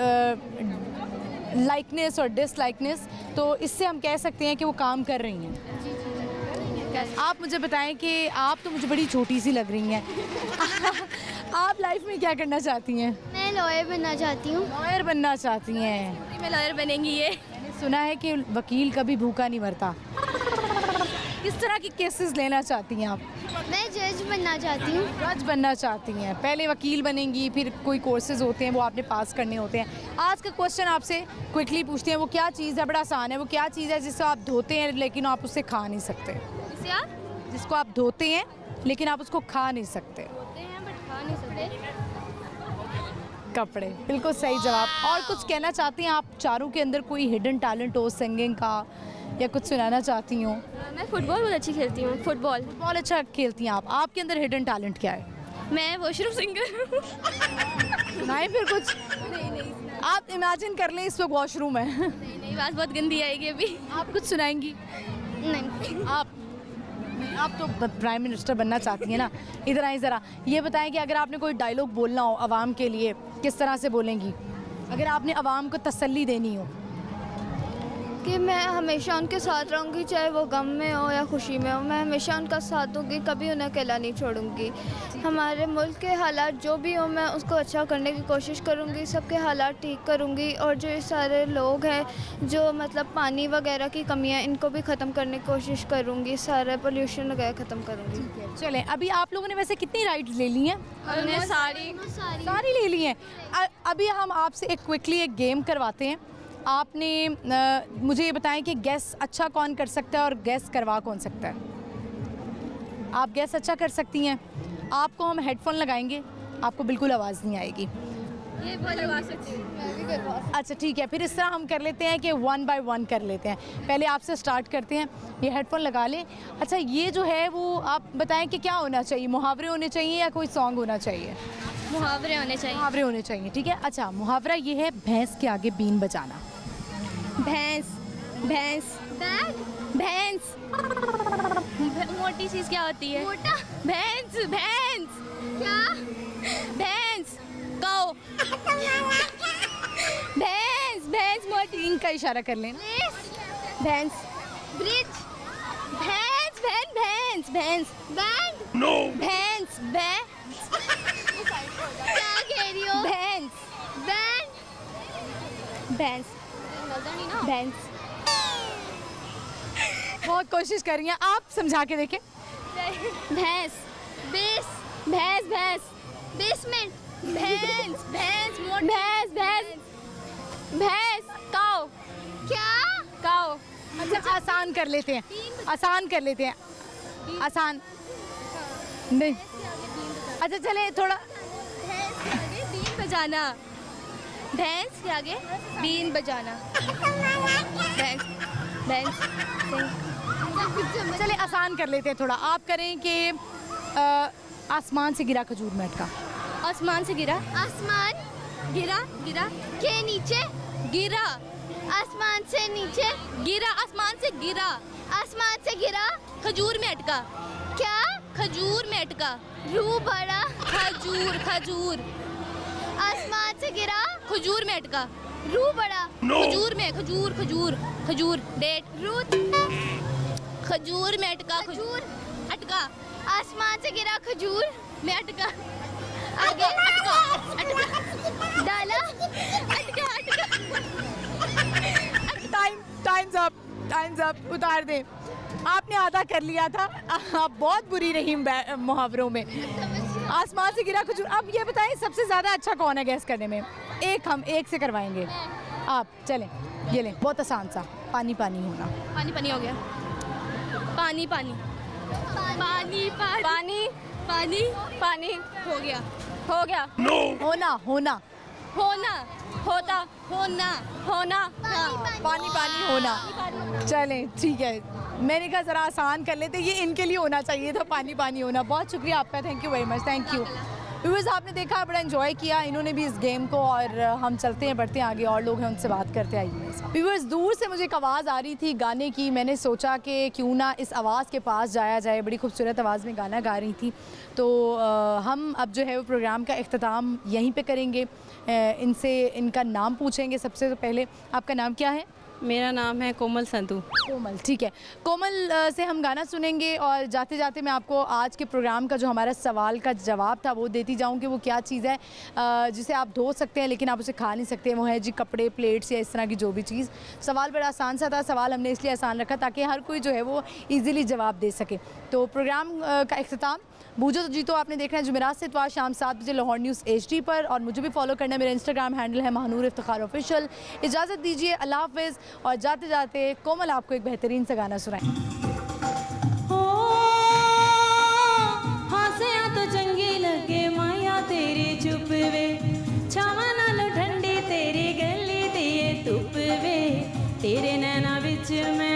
Speaker 2: लाइकनेस और डिसलाइकनेस, तो इससे हम कह सकते हैं कि वो काम कर रही हैं। आप मुझे बताएं कि आप तो मुझे बड़ी छोटी सी लग रही हैं आप लाइफ में क्या करना चाहती हैं?
Speaker 3: मैं लॉयर बनना चाहती हूँ।
Speaker 2: लॉयर बनना चाहती हैं?
Speaker 9: मैं लॉयर बनेंगी। ये
Speaker 2: मैंने सुना है कि वकील कभी भूखा नहीं मरता। किस तरह के केसेस लेना चाहती हैं आप?
Speaker 3: मैं जज बनना चाहती हूँ।
Speaker 2: जज बनना चाहती हैं, पहले वकील बनेंगी, फिर कोई कोर्सेज होते हैं वो आपने पास करने होते हैं। आज का क्वेश्चन आपसे क्विकली पूछते हैं, वो क्या चीज़ है, बड़ा आसान है, वो क्या चीज़ है जिसको आप धोते हैं लेकिन आप उससे खा नहीं सकते?
Speaker 4: इसे आप
Speaker 2: जिसको आप धोते हैं लेकिन आप उसको खा नहीं सकते?
Speaker 4: होते हैं बट खा नहीं सकते।
Speaker 2: कपड़े, बिल्कुल सही जवाब। और कुछ कहना चाहती हैं आप चारों के अंदर, कोई हिडन टैलेंट हो सिंगिंग का, या कुछ सुनाना चाहती हो?
Speaker 4: मैं फुटबॉल बहुत अच्छी खेलती हूँ। फुटबॉल
Speaker 2: बहुत अच्छा खेलती हैं आप। आपके अंदर हिडन टैलेंट क्या है?
Speaker 4: मैं वॉशरूम सिंगर।
Speaker 2: सुनाए फिर कुछ। आप इमेजिन कर लें इस वक्त वॉशरूम है।
Speaker 4: नहीं, बात बहुत गंदी आएगी अभी।
Speaker 2: आप कुछ सुनाएंगी?
Speaker 4: नहीं।
Speaker 2: आप तो प्राइम मिनिस्टर बनना चाहती हैं ना। इधर आए ज़रा, ये बताएं कि अगर आपने कोई डायलॉग बोलना हो आवाम के लिए, किस तरह से बोलेंगी? अगर आपने आवाम को तसल्ली देनी हो।
Speaker 3: कि मैं हमेशा उनके साथ रहूँगी, चाहे वो गम में हो या खुशी में हो। मैं हमेशा उनका साथ दूँगी, कभी उन्हें अकेला नहीं छोड़ूंगी। हमारे मुल्क के हालात जो भी हो, मैं उसको अच्छा करने की कोशिश करूँगी, सबके हालात ठीक करूँगी। और जो ये सारे लोग हैं जो मतलब पानी वगैरह की कमियाँ, इनको भी ख़त्म करने की कोशिश करूँगी। सारा पोल्यूशन वगैरह ख़त्म करूँगी।
Speaker 2: चलें, अभी आप लोगों ने वैसे कितनी राइड्स ले ली हैं?
Speaker 4: हमने
Speaker 2: सारी ले ली हैं। अभी हम आपसे एक क्विकली एक गेम करवाते हैं। आपने मुझे ये बताएं कि गैस अच्छा कौन कर सकता है और गैस करवा कौन सकता है? आप गैस अच्छा कर सकती हैं। आपको हम हेडफोन लगाएंगे, आपको बिल्कुल आवाज़ नहीं आएगी।
Speaker 4: ये करवा सकती हूँ।
Speaker 2: अच्छा ठीक है, फिर इस तरह हम कर लेते हैं कि 1 by 1 कर लेते हैं। पहले आपसे स्टार्ट करते हैं, ये हेडफोन लगा लें। अच्छा, ये जो है वो आप बताएं कि क्या होना चाहिए? मुहावरे होने चाहिए या कोई सॉन्ग होना चाहिए?
Speaker 4: मुहावरे होने चाहिए।
Speaker 2: मुहावरे होने चाहिए, ठीक है। अच्छा, मुहावरा ये है, भैंस के आगे बीन बजाना।
Speaker 4: भैंस, भैंस, भैंस। मोटी चीज क्या होती है? मोटा। भैंस, भैंस। क्या? भैंस। काऊ। भैंस, भैंस मोटी।
Speaker 2: इनका इशारा कर लेना।
Speaker 4: भैंस। ब्रिज। भैंस, भैंस, भैंस, भैंस। बैंड। नो। भैंस, भैंस। क्या कह रही हो? भैंस। बैंड। भैंस। भैंस।
Speaker 2: बहुत कोशिश कर रही हैं आप, समझा के देखें।
Speaker 4: भैंस। बेस। भैंस, भैंस। बेसमेंट। भैंस, भैंस, भैंस, भैंस। भैंस। काऊ। क्या? काऊ।
Speaker 2: अच्छा, आसान कर लेते हैं, आसान कर लेते हैं, आसान नहीं। अच्छा चले थोड़ा।
Speaker 4: भैंस के आगे बीन बजाना। भैंस के आगे बीन बजाना। भैंस, भैंस।
Speaker 2: चले आसान कर लेते हैं थोड़ा। आप करें कि आसमान से गिरा खजूर में अटका।
Speaker 4: आसमान से गिरा। आसमान। गिरा, गिरा। के नीचे। गिरा। आसमान से नीचे। गिरा, आसमान से गिरा। आसमान से गिरा। खजूर में अटका। क्या? खजूर में अटका। रू बड़ा। खजूर, खजूर। आसमान से गिरा। खजूर में अटका। रू बड़ा। खजूर में, खजूर, खजूर, खजूर। डेट। रूट। खजूर में अटका। खजूर। अटका। आसमान से गिरा खजूर में अटका। आगे अटका, अटका। डाला। अटका, अटका।
Speaker 2: टाइम्स अप, उतार दें। आपने आधा कर लिया था। आप बहुत बुरी रही मुहावरों में। आसमान से गिरा खजूर। अब ये बताएं सबसे ज़्यादा अच्छा कौन है गैस करने में? हम एक से करवाएंगे। आप चलें, ये लें, बहुत आसान सा। पानी पानी होना।
Speaker 4: पानी पानी हो गया। पानी पानी पानी पानी पानी पानी हो गया, हो गया।
Speaker 2: होना होना
Speaker 4: होना, होता, होना, होना।
Speaker 2: पानी पानी होना। चलें ठीक है, मैंने कहा ज़रा आसान कर लेते, ये इनके लिए होना चाहिए था, पानी पानी होना। बहुत शुक्रिया आपका, thank you very much, thank you. Viewers, आपने देखा, बड़ा एंजॉय किया इन्होंने भी इस गेम को, और हम चलते हैं, बढ़ते हैं आगे, और लोग हैं उनसे बात करते आइए। व्यूअर्स, दूर से मुझे एक आवाज़ आ रही थी गाने की। मैंने सोचा कि क्यों ना इस आवाज़ के पास जाया जाए। बड़ी खूबसूरत आवाज़ में गाना गा रही थी। तो हम अब जो है वो प्रोग्राम का इख्तिताम यहीं पे करेंगे। इनसे इनका नाम पूछेंगे। सबसे पहले, आपका नाम क्या है?
Speaker 10: मेरा नाम है कोमल संधू।
Speaker 2: कोमल, ठीक है। कोमल से हम गाना सुनेंगे और जाते जाते मैं आपको आज के प्रोग्राम का जो हमारा सवाल का जवाब था वो देती जाऊँ कि वो क्या चीज़ है जिसे आप धो सकते हैं लेकिन आप उसे खा नहीं सकते। वो है जी कपड़े, प्लेट्स या इस तरह की जो भी चीज़। सवाल बड़ा आसान सा था, सवाल हमने इसलिए आसान रखा ताकि हर कोई जो है वो ईज़िली जवाब दे सके। तो प्रोग्राम का इख्तिताम बूझो तो जीतो आपने देखना है जुमेरात से इतवार शाम 7 बजे लाहौर न्यूज़ HD पर, और मुझे भी फॉलो करना है। मेरा इंस्टाग्राम हैंडल है महानूर इफ्तिखार ऑफिशियल। इजाज़त दीजिए, अल्लाह हाफ़िज़। और जाते जाते कोमल आपको एक बेहतरीन सा गाना सुनाएं।
Speaker 10: हासिया तो चंगी लगे माया तेरी चुप वे, छावा नालो ठंडी तेरी गली दिए धुप वे, तेरे नैना विच मैं